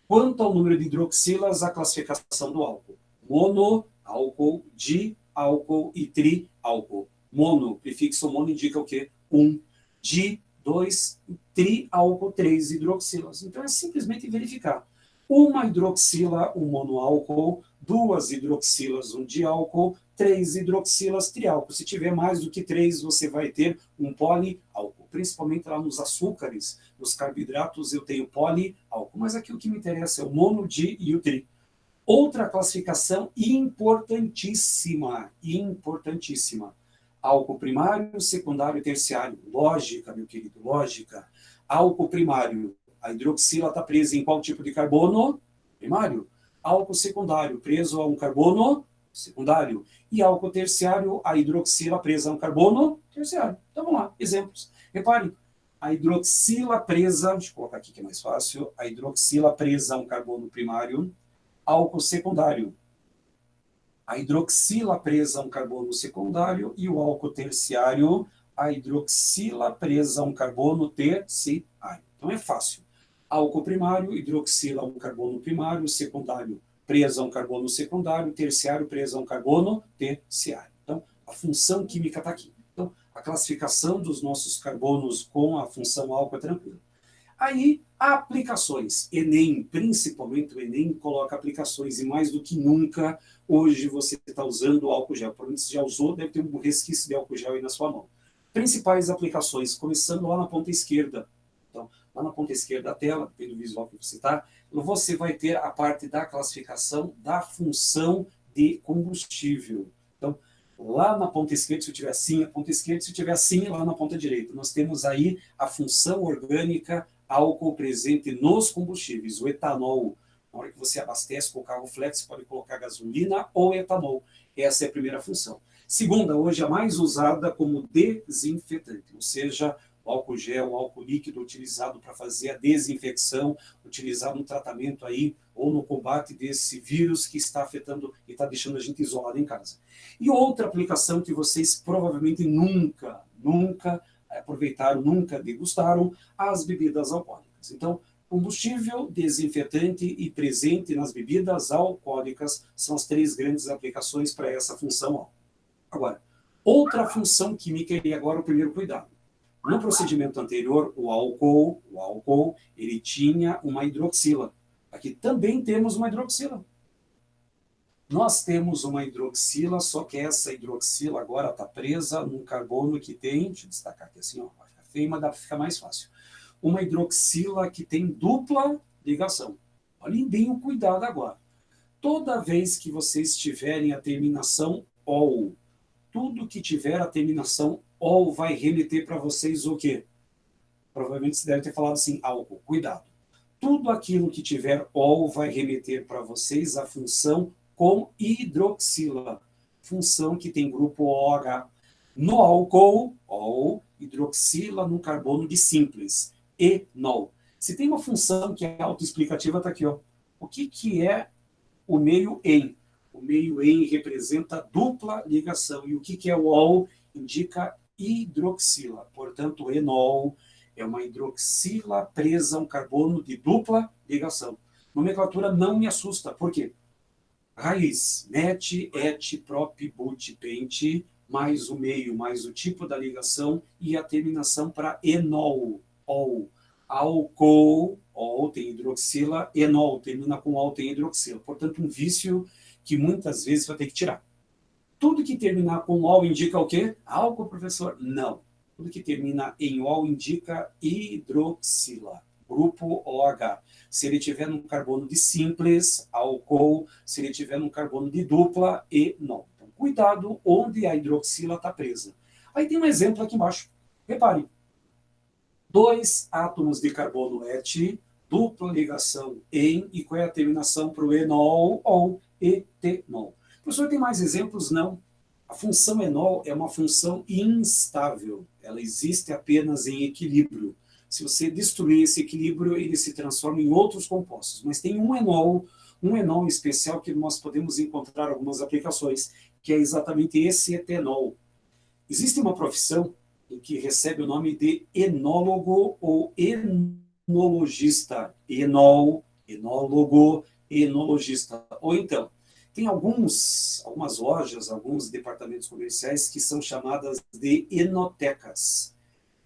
Quanto ao número de hidroxilas, a classificação do álcool. Mono, álcool, diálcool e triálcool. Mono, prefixo mono indica o quê? 1. Di, 2, triálcool, 3 hidroxilas. Então é simplesmente verificar. Uma hidroxila, um monoálcool, 2 hidroxilas, um diálcool, 3 hidroxilas, triálcool. Se tiver mais do que 3, você vai ter um poliálcool. Principalmente lá nos açúcares, nos carboidratos, eu tenho poliálcool. Mas aqui o que me interessa é o mono, di e o tri. Outra classificação importantíssima, importantíssima. Álcool primário, secundário e terciário. Lógica, meu querido, lógica. Álcool primário, a hidroxila está presa em qual tipo de carbono? primário, álcool secundário preso a um carbono secundário, e álcool terciário, a hidroxila presa a um carbono terciário. Então vamos lá, exemplos. Reparem, a hidroxila presa, deixa eu colocar aqui que é mais fácil, a hidroxila presa a um carbono primário, álcool secundário. A hidroxila presa a um carbono secundário e o álcool terciário, a hidroxila presa a um carbono terciário. Então é fácil. Álcool primário, hidroxila a um carbono primário, secundário presa a um carbono secundário, terciário presa a um carbono terciário. Então, a função química está aqui. Então, a classificação dos nossos carbonos com a função álcool é tranquila. Aí, aplicações. Enem, principalmente o Enem, coloca aplicações, e mais do que nunca, hoje você está usando álcool gel. Provavelmente você já usou, deve ter um resquício de álcool gel aí na sua mão. Principais aplicações, começando lá na ponta esquerda. Então, lá na ponta esquerda da tela, depende do visual que você está, você vai ter a parte da classificação da função de combustível. Então, lá na ponta esquerda, se eu tiver assim, a ponta esquerda, se eu tiver assim, lá na ponta direita, nós temos aí a função orgânica álcool presente nos combustíveis, o etanol. Na hora que você abastece com o carro flex, você pode colocar gasolina ou etanol. Essa é a primeira função. Segunda, hoje a mais usada como desinfetante, ou seja, o álcool gel, o álcool líquido utilizado para fazer a desinfecção, utilizado no tratamento aí, ou no combate desse vírus que está afetando e está deixando a gente isolado em casa. E outra aplicação que vocês provavelmente nunca aproveitaram, nunca degustaram, as bebidas alcoólicas. Então, combustível, desinfetante e presente nas bebidas alcoólicas são as três grandes aplicações para essa função. Agora, outra função química, e agora o primeiro cuidado. No procedimento anterior, o álcool, ele tinha uma hidroxila. Aqui também temos uma hidroxila. Nós temos uma hidroxila, só que essa hidroxila agora está presa num carbono que tem, deixa eu destacar aqui assim, ó, vai ficar feio, mas dá para ficar mais fácil. Uma hidroxila que tem dupla ligação. Olhem bem o cuidado agora. Toda vez que vocês tiverem a terminação OL, tudo que tiver a terminação OL vai remeter para vocês o quê? Provavelmente você deve ter falado assim, álcool, cuidado. Tudo aquilo que tiver OL vai remeter para vocês a função com hidroxila, função que tem grupo OH. No álcool, OL, hidroxila no carbono de simples, enol. Se tem uma função que é autoexplicativa, está aqui, ó. O que é o meio em? O meio em representa dupla ligação. E o que é o OL? Indica hidroxila. Portanto, enol é uma hidroxila presa a um carbono de dupla ligação. Nomenclatura não me assusta. Por quê? Raiz, met, et, prop, but, pente, mais o meio, mais o tipo da ligação e a terminação para enol, ol. Álcool, ol tem hidroxila, enol termina com ol tem hidroxila. Portanto, um vício que muitas vezes vai ter que tirar. Tudo que terminar com ol indica o quê? Álcool, professor? Não. Tudo que termina em ol indica hidroxila. Grupo OH. Se ele tiver num carbono de simples, álcool. Se ele tiver num carbono de dupla, enol. Então, cuidado onde a hidroxila está presa. Aí tem um exemplo aqui embaixo. Repare. 2 átomos de carbono et, dupla ligação em, e qual é a terminação para o enol ou etenol? Professor, tem mais exemplos? Não. A função enol é uma função instável. Ela existe apenas em equilíbrio. Se você destruir esse equilíbrio, ele se transforma em outros compostos. Mas tem um enol especial que nós podemos encontrar algumas aplicações, que é exatamente esse etenol. Existe uma profissão em que recebe o nome de enólogo ou enologista. Enólogo, enologista. Ou então, tem algumas lojas, alguns departamentos comerciais que são chamadas de enotecas.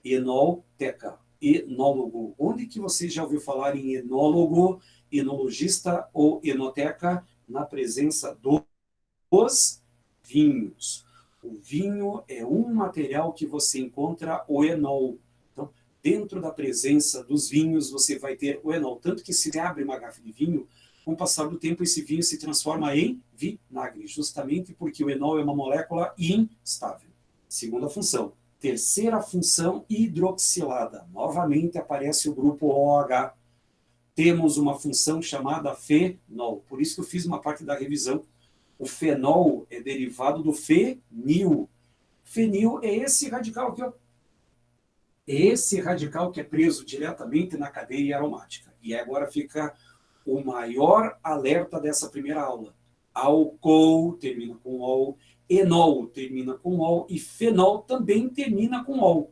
Enoteca, enólogo. Onde que você já ouviu falar em enólogo, enologista ou enoteca? Na presença dos vinhos. O vinho é um material que você encontra o enol. Então, dentro da presença dos vinhos, você vai ter o enol. Tanto que se abre uma garrafa de vinho, com o passar do tempo, esse vinho se transforma em vinagre, justamente porque o enol é uma molécula instável. Segunda função. Terceira função, hidroxilada. Novamente aparece o grupo OH. temos uma função chamada fenol. Por isso que eu fiz uma parte da revisão. O fenol é derivado do fenil. Fenil é esse radical aqui, ó. É esse radical que é preso diretamente na cadeia aromática. E agora fica o maior alerta dessa primeira aula. Álcool termina com ol, enol termina com ol e fenol também termina com ol.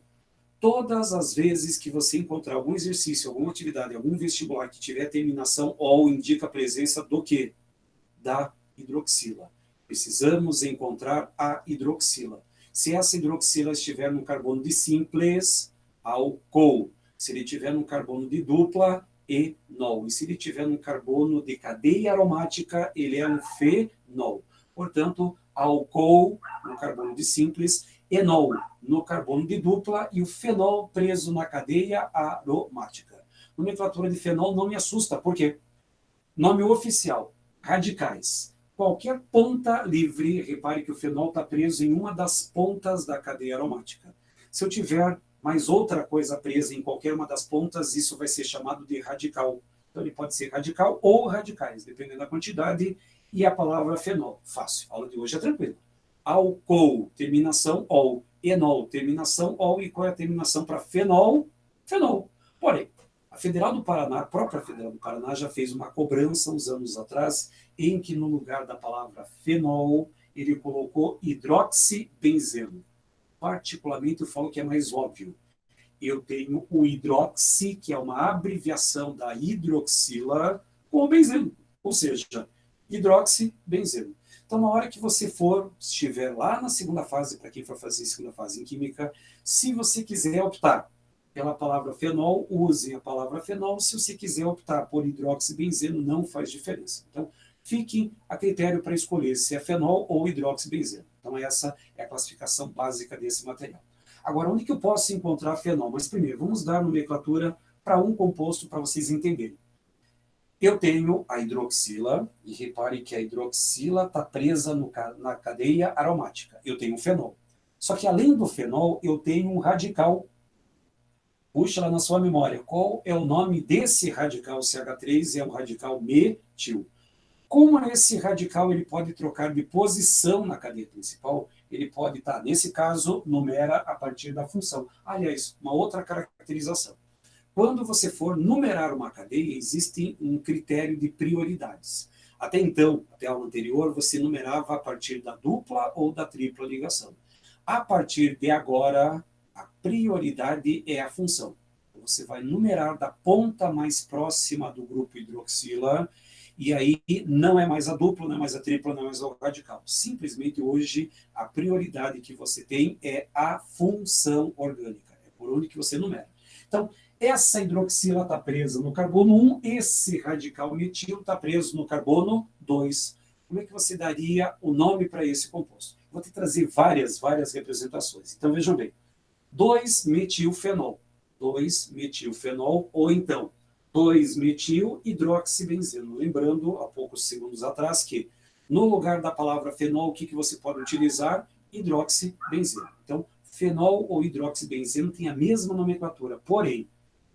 Todas as vezes que você encontrar algum exercício, alguma atividade, algum vestibular que tiver terminação ol, indica a presença do quê? Da hidroxila. Precisamos encontrar a hidroxila. Se essa hidroxila estiver no carbono de simples, álcool. Se ele tiver no carbono de dupla, enol. E se ele tiver no carbono de cadeia aromática, ele é um fenol. Portanto, álcool no carbono de simples, enol no carbono de dupla e o fenol preso na cadeia aromática. Nomenclatura de fenol não me assusta, por quê? Nome oficial, radicais. Qualquer ponta livre, repare que o fenol está preso em uma das pontas da cadeia aromática. Se eu tiver mais outra coisa presa em qualquer uma das pontas, isso vai ser chamado de radical. Então ele pode ser radical ou radicais, dependendo da quantidade, e a palavra fenol. Fácil, a aula de hoje é tranquila. Álcool, terminação ol. Enol, terminação ol. E qual é a terminação para fenol? Fenol. Porém, a Federal do Paraná, a própria Federal do Paraná já fez uma cobrança uns anos atrás, em que no lugar da palavra fenol, ele colocou hidroxibenzeno. Particularmente, eu falo que é mais óbvio. Eu tenho o hidroxi, que é uma abreviação da hidroxila, com o benzeno. Ou seja, hidroxibenzeno. Então, na hora que você estiver lá na segunda fase, para quem for fazer segunda fase em química, se você quiser optar pela palavra fenol, use a palavra fenol. Se você quiser optar por hidroxibenzeno, não faz diferença. Então, fique a critério para escolher se é fenol ou hidroxibenzeno. Então, essa é a classificação básica desse material. Agora, onde que eu posso encontrar fenol? Mas primeiro, vamos dar nomenclatura para um composto para vocês entenderem. Eu tenho a hidroxila, e repare que a hidroxila está presa na cadeia aromática. Eu tenho o fenol. Só que além do fenol, eu tenho um radical. Puxa lá na sua memória, qual é o nome desse radical CH3? É o radical metil. Como esse radical ele pode trocar de posição na cadeia principal, ele pode estar, nesse caso, numera a partir da função. Aliás, uma outra caracterização. Quando você for numerar uma cadeia, existe um critério de prioridades. Até então, até a aula anterior, você numerava a partir da dupla ou da tripla ligação. A partir de agora, a prioridade é a função. Você vai numerar da ponta mais próxima do grupo hidroxila, e aí não é mais a dupla, não é mais a tripla, não é mais o radical. Simplesmente hoje, a prioridade que você tem é a função orgânica. É por onde que você numera. Então, essa hidroxila está presa no carbono 1, esse radical metil está preso no carbono 2. Como é que você daria o nome para esse composto? Vou te trazer várias representações. Então, vejam bem. 2-metilfenol. 2-metilfenol, ou então 2-metil-hidroxibenzeno. Lembrando, há poucos segundos atrás, que no lugar da palavra fenol, o que você pode utilizar? Hidroxibenzeno. Então, fenol ou hidroxibenzeno tem a mesma nomenclatura, porém,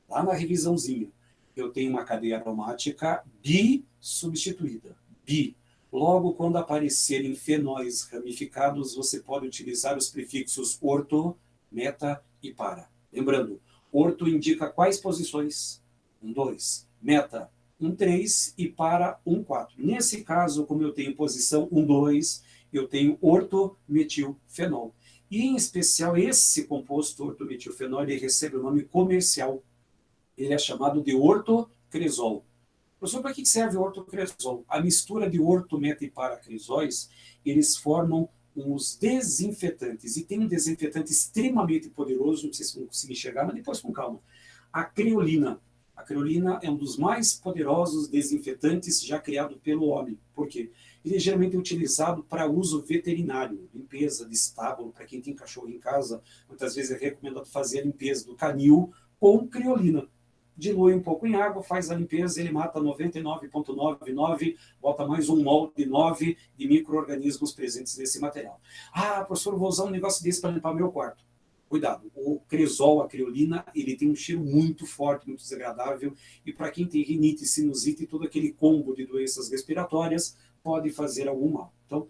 lá na revisãozinha, eu tenho uma cadeia aromática bi-substituída. Bi. Logo, quando aparecerem fenóis ramificados, você pode utilizar os prefixos orto, meta e para. Lembrando, orto indica quais posições? 1, 2. Meta, 1, 3 e para 1, 4. Nesse caso, como eu tenho posição 1, 2, eu tenho ortometilfenol. E, em especial, esse composto ortometilfenol, ele recebe o nome comercial. Ele é chamado de ortocresol. Professor, para que serve o ortocresol? A mistura de orto, meta e paracresóis, eles formam os desinfetantes. E tem um desinfetante extremamente poderoso, não sei se vão conseguir enxergar, mas depois com calma. A creolina. A creolina é um dos mais poderosos desinfetantes já criado pelo homem. Por quê? Ele é geralmente utilizado para uso veterinário, limpeza de estábulo, para quem tem cachorro em casa, muitas vezes é recomendado fazer a limpeza do canil com creolina. Dilui um pouco em água, faz a limpeza, ele mata 99,99, bota mais um mol de 9 de micro-organismos presentes nesse material. Ah, professor, vou usar um negócio desse para limpar meu quarto. cuidado, o cresol, a creolina, ele tem um cheiro muito forte, muito desagradável, e para quem tem rinite, sinusite e todo aquele combo de doenças respiratórias, pode fazer algum mal. Então,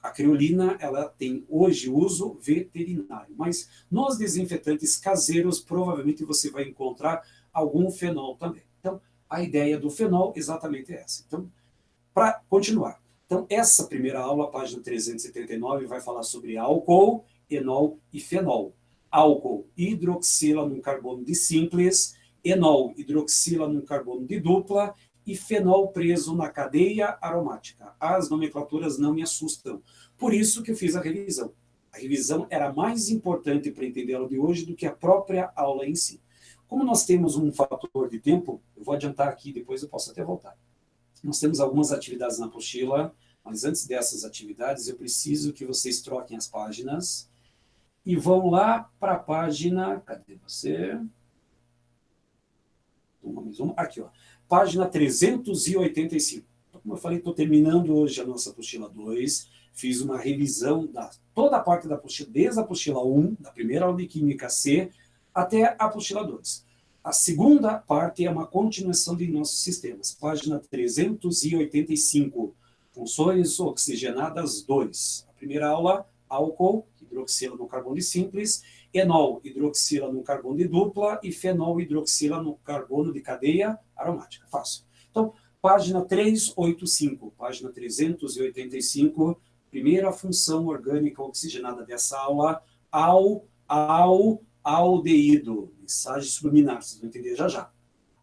a creolina, ela tem hoje uso veterinário, mas nos desinfetantes caseiros, provavelmente você vai encontrar algum fenol também. Então, a ideia do fenol exatamente é essa. Então, para continuar. Então, essa primeira aula, página 379, vai falar sobre álcool, enol e fenol. Álcool hidroxila num carbono de simples, enol hidroxila num carbono de dupla e fenol preso na cadeia aromática. As nomenclaturas não me assustam. Por isso que eu fiz a revisão. A revisão era mais importante para entender a aula de hoje do que a própria aula em si. Como nós temos um fator de tempo, eu vou adiantar aqui, depois eu posso até voltar. Nós temos algumas atividades na apostila, mas antes dessas atividades eu preciso que vocês troquem as páginas e vão lá para a página... Cadê você? Aqui, ó. Página 385. Como eu falei, estou terminando hoje a nossa apostila 2, fiz uma revisão da toda a parte da apostila, desde a apostila 1, da primeira aula de Química C, até a apostila 2. A segunda parte é uma continuação de nossos sistemas. Página 385, funções oxigenadas 2. A primeira aula, álcool, hidroxila no carbono de simples, enol, hidroxila no carbono de dupla e fenol, hidroxila no carbono de cadeia aromática. Fácil. Então, página 385, página 385, primeira função orgânica oxigenada dessa aula, aldeído, mensagem subliminar, vocês vão entender já já.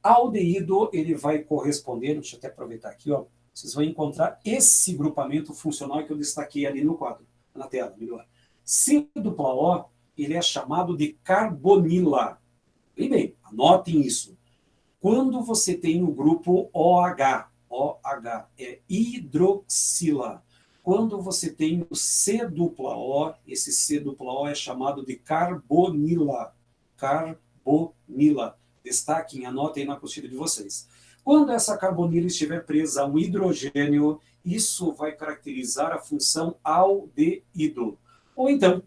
Aldeído, ele vai corresponder, deixa eu até aproveitar aqui, ó, vocês vão encontrar esse grupamento funcional que eu destaquei ali no quadro, na tela, melhor. C-O, ele é chamado de carbonila. Bem, anotem isso. Quando você tem o grupo OH é hidroxila. Quando você tem o C-O, esse C-O é chamado de carbonila. Carbonila. Destaquem, anotem na apostila de vocês. Quando essa carbonila estiver presa a um hidrogênio, isso vai caracterizar a função aldeído. Ou então,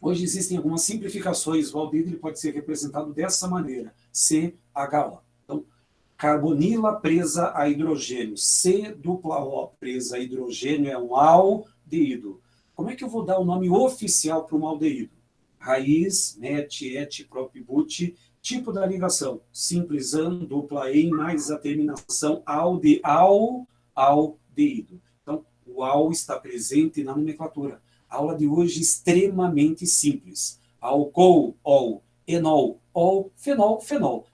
hoje existem algumas simplificações, o aldeído ele pode ser representado dessa maneira, CHO. Então, carbonila presa a hidrogênio, C-O presa a hidrogênio é um aldeído. Como é que eu vou dar o nome oficial para um aldeído? Raiz, met, et, prop, but, tipo da ligação, simples an, dupla em, mais a terminação aldeído. Então, o al está presente na nomenclatura. A aula de hoje é extremamente simples. Álcool, ol, enol, ol, fenol, fenol.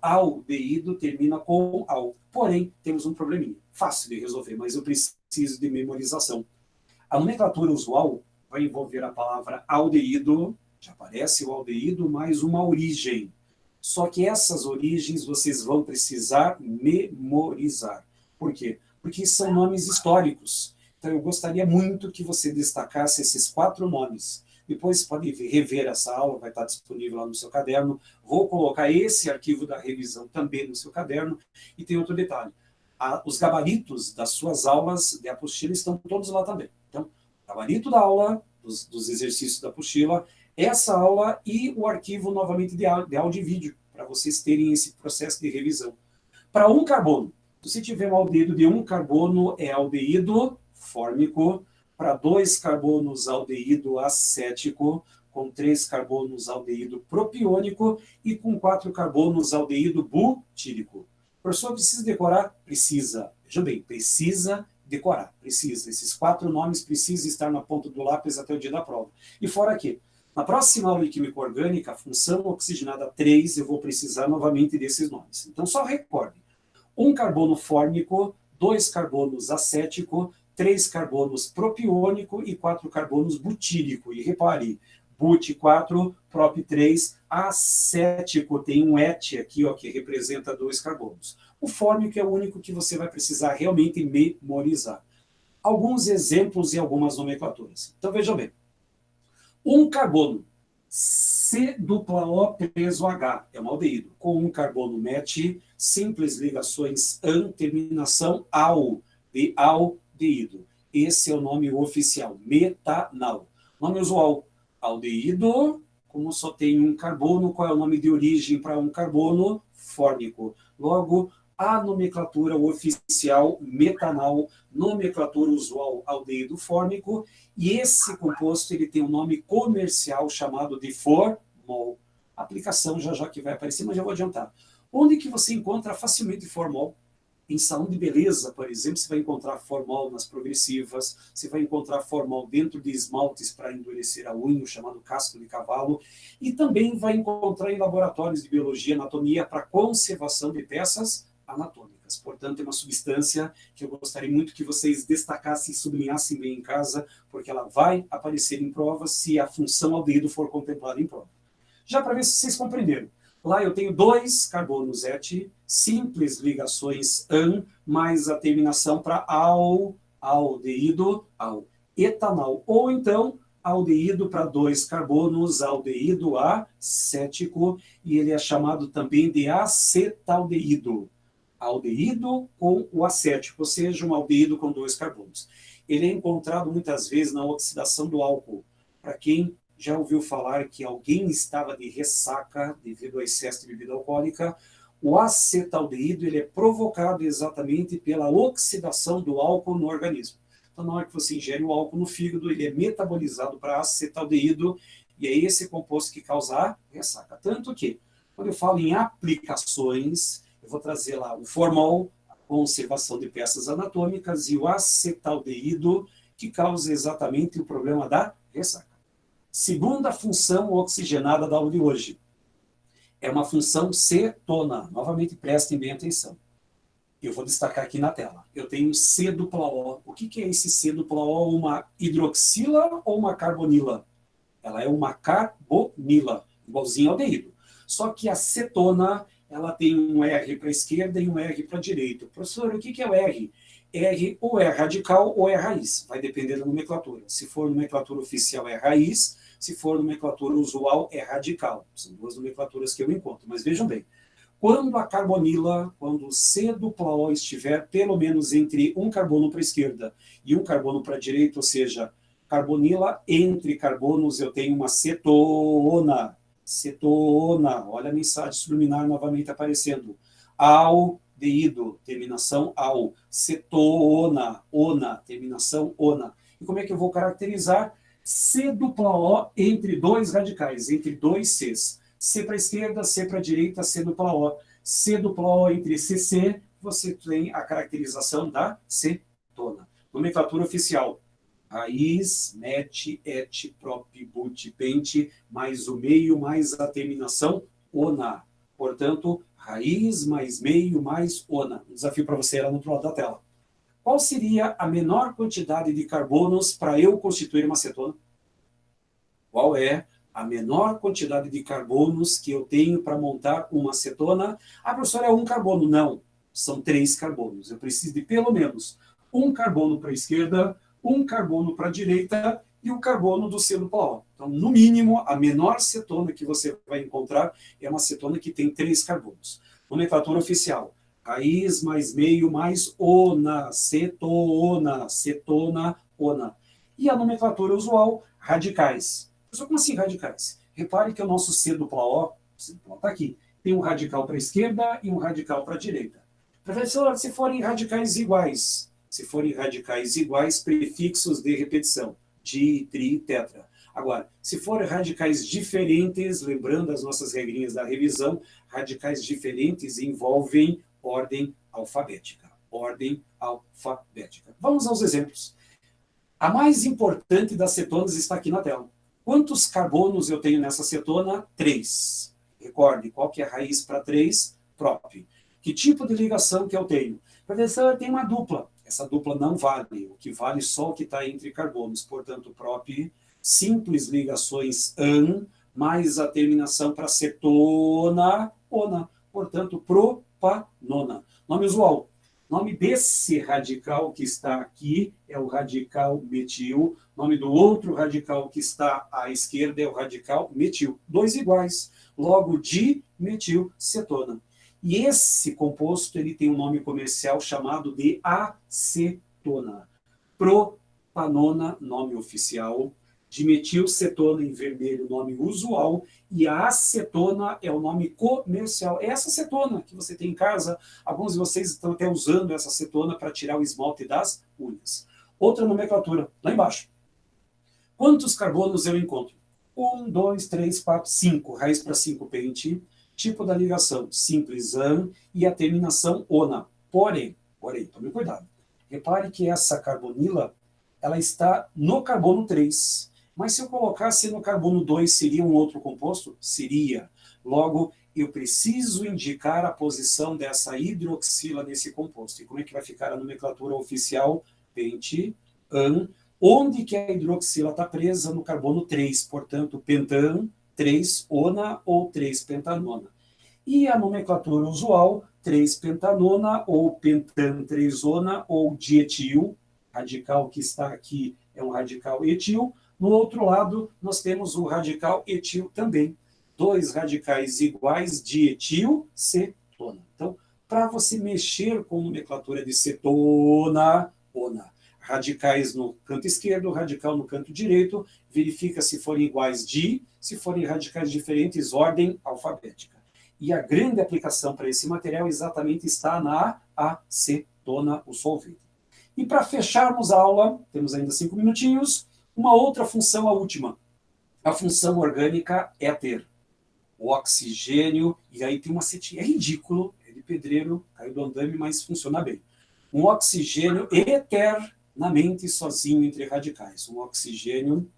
Aldeído termina com al. Porém, temos um probleminha. Fácil de resolver, mas eu preciso de memorização. A nomenclatura usual vai envolver a palavra aldeído, já aparece o aldeído, mais uma origem. Só que essas origens vocês vão precisar memorizar. Por quê? Porque são nomes históricos. Então, eu gostaria muito que você destacasse esses 4 nomes. Depois pode rever essa aula, vai estar disponível lá no seu caderno. Vou colocar esse arquivo da revisão também no seu caderno. E tem outro detalhe. Os gabaritos das suas aulas de apostila estão todos lá também. Então, gabarito da aula, dos exercícios da apostila, essa aula e o arquivo novamente de áudio e vídeo, para vocês terem esse processo de revisão. Para um carbono, se tiver um aldeído de um carbono, é aldeído fórmico, para 2 carbonos, aldeído acético, com 3 carbonos, aldeído propiônico, e com 4 carbonos, aldeído butírico. O professor precisa decorar? Precisa. Veja bem, precisa decorar, precisa. Esses 4 nomes precisam estar na ponta do lápis até o dia da prova. E fora aqui, na próxima aula de Química Orgânica, a função oxigenada 3, eu vou precisar novamente desses nomes. Então, só recorde. 1 carbono fórmico, 2 carbonos acético, 3 carbonos propiônico e 4 carbonos butírico. E repare, but 4, prop 3, acético tem um et aqui, ó, que representa 2 carbonos. O fórmico é o único que você vai precisar realmente memorizar. Alguns exemplos e algumas nomenclaturas. Então, veja bem. 1 carbono, C-O preso H, é um aldeído. Com 1 carbono met, simples ligações an, terminação al, de aldeído. Esse é o nome oficial, metanal. Nome usual, aldeído, como só tem um carbono, qual é o nome de origem para um carbono? Fórmico. Logo, a nomenclatura oficial metanal, nomenclatura usual aldeído fórmico, e esse composto ele tem um nome comercial chamado de formol. A aplicação já que vai aparecer, mas já vou adiantar. Onde que você encontra facilmente formol? Em salão de beleza, por exemplo, você vai encontrar formol nas progressivas, você vai encontrar formol dentro de esmaltes para endurecer a unha, chamado casco de cavalo, e também vai encontrar em laboratórios de biologia e anatomia para conservação de peças anatômicas. Portanto, é uma substância que eu gostaria muito que vocês destacassem e sublinhassem bem em casa, porque ela vai aparecer em provas se a função aldeído for contemplada em prova. Já para ver se vocês compreenderam. Lá eu tenho 2 carbonos et, simples ligações an, mais a terminação para aldeído, ao etanol. Ou então, aldeído para 2 carbonos, aldeído acético, e ele é chamado também de acetaldeído. Aldeído com o acético, ou seja, um aldeído com 2 carbonos. Ele é encontrado muitas vezes na oxidação do álcool. Para quem já ouviu falar que alguém estava de ressaca devido ao excesso de bebida alcoólica, o acetaldeído ele é provocado exatamente pela oxidação do álcool no organismo. Então, na hora que você ingere o álcool no fígado, ele é metabolizado para acetaldeído, e é esse composto que causa a ressaca. Tanto que, quando eu falo em aplicações, eu vou trazer lá o formol, a conservação de peças anatômicas, e o acetaldeído, que causa exatamente o problema da ressaca. Segunda função oxigenada da aula de hoje. É uma função cetona. Novamente, prestem bem atenção. Eu vou destacar aqui na tela. Eu tenho C dupla O. O que é esse C dupla O? Uma hidroxila ou uma carbonila? Ela é uma carbonila, igualzinho ao aldeído. Só que a cetona, ela tem um R para a esquerda e um R para a direita. Professor, o que é o R? R ou é radical ou é raiz. Vai depender da nomenclatura. Se for nomenclatura oficial, é raiz. Se for nomenclatura usual, é radical. São 2 nomenclaturas que eu encontro. Mas vejam bem, quando a carbonila, quando o C dupla O estiver pelo menos entre um carbono para a esquerda e um carbono para a direita, ou seja, carbonila entre carbonos, eu tenho uma cetona. Cetona, olha a mensagem subliminar novamente aparecendo. Aldeído, terminação ao. Cetona, ona, terminação ona. E como é que eu vou caracterizar? C dupla O entre 2 radicais, entre 2 Cs. C para a esquerda, C para a direita, C dupla O. C dupla O entre CC, você tem a caracterização da cetona. Nomenclatura oficial. Raiz, met, et, prop, but, pente, mais o meio, mais a terminação, ona. Portanto, raiz mais meio mais ona. Um desafio para você lá no outro lado da tela. Qual seria a menor quantidade de carbonos para eu constituir uma cetona? Qual é a menor quantidade de carbonos que eu tenho para montar uma cetona? Ah, professor, é 1 carbono. Não, são 3 carbonos. Eu preciso de pelo menos 1 carbono para a esquerda, 1 carbono para a direita e o carbono do C dupla O. Então, no mínimo, a menor cetona que você vai encontrar é uma cetona que tem 3 carbonos. Nomenclatura oficial. Raiz mais meio mais ona, cetona, cetona, ona. E a nomenclatura usual, radicais. Só como assim radicais? Repare que o nosso C dupla O está aqui. Tem um radical para a esquerda e um radical para a direita. Professor, se forem radicais iguais, prefixos de repetição, di, tri, tetra. Agora, se forem radicais diferentes, lembrando as nossas regrinhas da revisão, radicais diferentes envolvem ordem alfabética. Ordem alfabética. Vamos aos exemplos. A mais importante das cetonas está aqui na tela. Quantos carbonos eu tenho nessa cetona? 3. Recorde, qual que é a raiz para 3? Prop. Que tipo de ligação que eu tenho? Professor, eu tenho uma dupla. Essa dupla não vale. O que vale só o que está entre carbonos. Portanto, prop, simples ligações an, mais a terminação para cetona, ona. Portanto, propanona. Nome usual. Nome desse radical que está aqui é o radical metil. Nome do outro radical que está à esquerda é o radical metil. 2 iguais. Logo, dimetilcetona. E esse composto ele tem um nome comercial chamado de acetona. Propanona, nome oficial. Dimetilcetona em vermelho, o nome usual, e a acetona é o nome comercial. É essa acetona que você tem em casa. Alguns de vocês estão até usando essa acetona para tirar o esmalte das unhas. Outra nomenclatura, lá embaixo. Quantos carbonos eu encontro? 1, 2, 3, 4, 5. Raiz para 5, pente. Tipo da ligação, simples an, e a terminação ona. Porém, tome cuidado. Repare que essa carbonila, ela está no carbono 3. Mas se eu colocasse no carbono 2, seria um outro composto? Seria. Logo, eu preciso indicar a posição dessa hidroxila nesse composto. E como é que vai ficar a nomenclatura oficial? Pente, an. Onde que a hidroxila está presa? No carbono 3. Portanto, pentan, 3-ona ou 3-pentanona. E a nomenclatura usual, 3-pentanona ou pentan-3-ona ou dietil. Radical que está aqui é um radical etil. No outro lado, nós temos o radical etil também. 2 radicais iguais, dietil-cetona. Então, para você mexer com nomenclatura de cetona, ona, radicais no canto esquerdo, radical no canto direito, verifica se forem iguais se forem radicais diferentes, ordem alfabética. E a grande aplicação para esse material exatamente está na acetona, o solvente. E para fecharmos a aula, temos ainda 5 minutinhos, uma outra função, a última, a função orgânica éter. O oxigênio, e aí tem uma setinha, é ridículo, é de pedreiro, caiu do andame, mas funciona bem. Um oxigênio eternamente sozinho entre radicais. Um oxigênio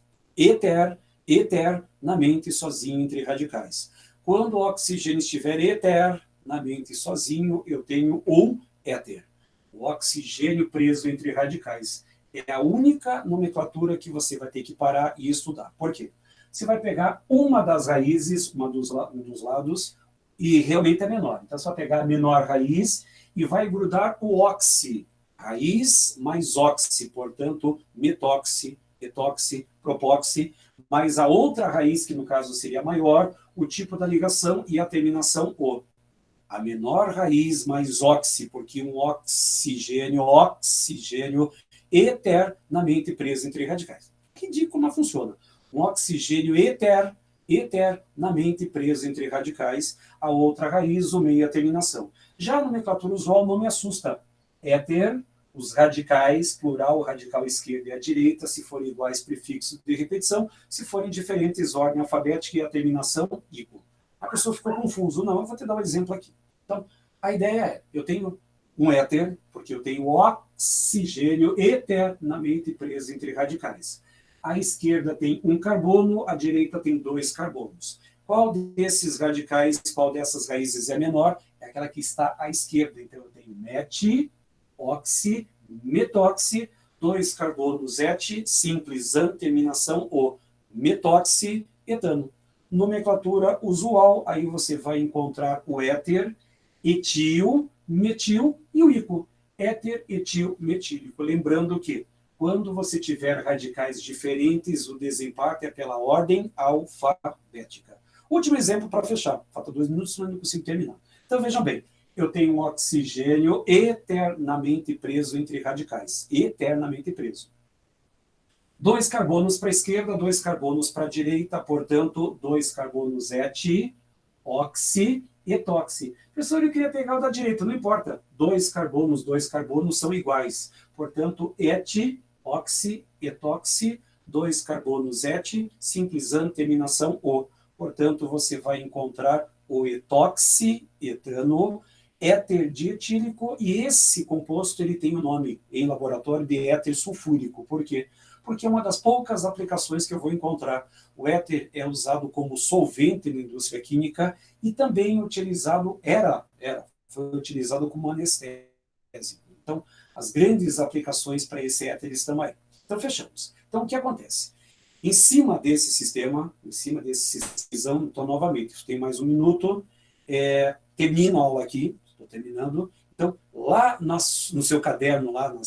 eternamente sozinho entre radicais. Quando o oxigênio estiver eternamente sozinho, eu tenho um éter. O oxigênio preso entre radicais. É a única nomenclatura que você vai ter que parar e estudar. Por quê? Você vai pegar uma das raízes, um dos lados, e realmente é menor. Então, você vai pegar a menor raiz e vai grudar o oxi. Raiz mais oxi, portanto, metóxi, etóxi, propóxi, mais a outra raiz, que no caso seria maior, o tipo da ligação e a terminação o. A menor raiz mais oxi, porque um oxigênio eternamente preso entre radicais. Ridículo, mas funciona. Um oxigênio eternamente preso entre radicais, a outra raiz, o meio e a terminação. Já a nomenclatura usual não me assusta. Éter, os radicais, plural, radical esquerda e a direita, se forem iguais, prefixo de repetição, se forem diferentes, ordem alfabética e a terminação, igual. A pessoa ficou confusa. Não, eu vou te dar um exemplo aqui. Então, a ideia é, eu tenho um éter, porque eu tenho oxigênio eternamente preso entre radicais. A esquerda tem um carbono, a direita tem 2 carbonos. Qual desses radicais, qual dessas raízes é menor? É aquela que está à esquerda. Então, eu tenho oxi, metóxi, 2 carbonos et, simples an, terminação o, metóxi, etano. Nomenclatura usual, aí você vai encontrar o éter, etil, metil e o íquo. Éter, etil, metílico. Lembrando que, quando você tiver radicais diferentes, o desempate é pela ordem alfabética. Último exemplo para fechar. Falta 2 minutos, senão eu não consigo terminar. Então, vejam bem. Eu tenho um oxigênio eternamente preso entre radicais. Eternamente preso. 2 carbonos para a esquerda, 2 carbonos para a direita, portanto, 2 carbonos et, oxi, etoxi. Professor, eu queria pegar o da direita, não importa. 2 carbonos são iguais. Portanto, et, oxi, etoxi, 2 carbonos et, simples an, terminação o. Portanto, você vai encontrar o etoxi, etano, éter dietílico, e esse composto ele tem o nome em laboratório de éter sulfúrico. Por quê? Porque é uma das poucas aplicações que eu vou encontrar. O éter é usado como solvente na indústria química e também foi utilizado como anestésico. Então, as grandes aplicações para esse éter estão aí. Então, fechamos. Então, o que acontece? Em cima desse sistema, então, novamente, tem mais 1 minuto, termino a aula aqui, estou terminando. Então, lá no seu caderno, lá no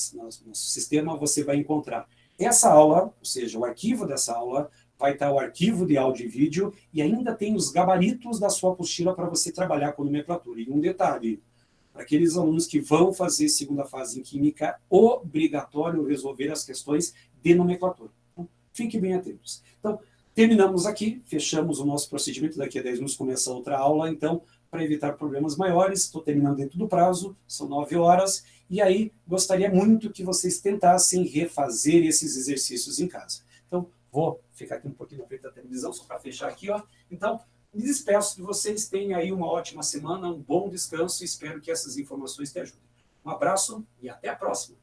sistema, você vai encontrar essa aula, ou seja, o arquivo dessa aula, vai estar o arquivo de áudio e vídeo, e ainda tem os gabaritos da sua apostila para você trabalhar com nomenclatura. E um detalhe, para aqueles alunos que vão fazer segunda fase em Química, obrigatório resolver as questões de nomenclatura. Então, Fiquem bem atentos. Então, terminamos aqui, fechamos o nosso procedimento, daqui a 10 minutos começa outra aula, então, para evitar problemas maiores, estou terminando dentro do prazo, são 9 horas, e aí gostaria muito que vocês tentassem refazer esses exercícios em casa. Então, vou ficar aqui um pouquinho na frente da televisão, só para fechar aqui, ó. Então, me despeço de vocês, tenham aí uma ótima semana, um bom descanso, e espero que essas informações te ajudem. Um abraço e até a próxima.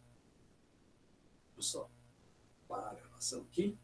Vou só parar a gravação aqui.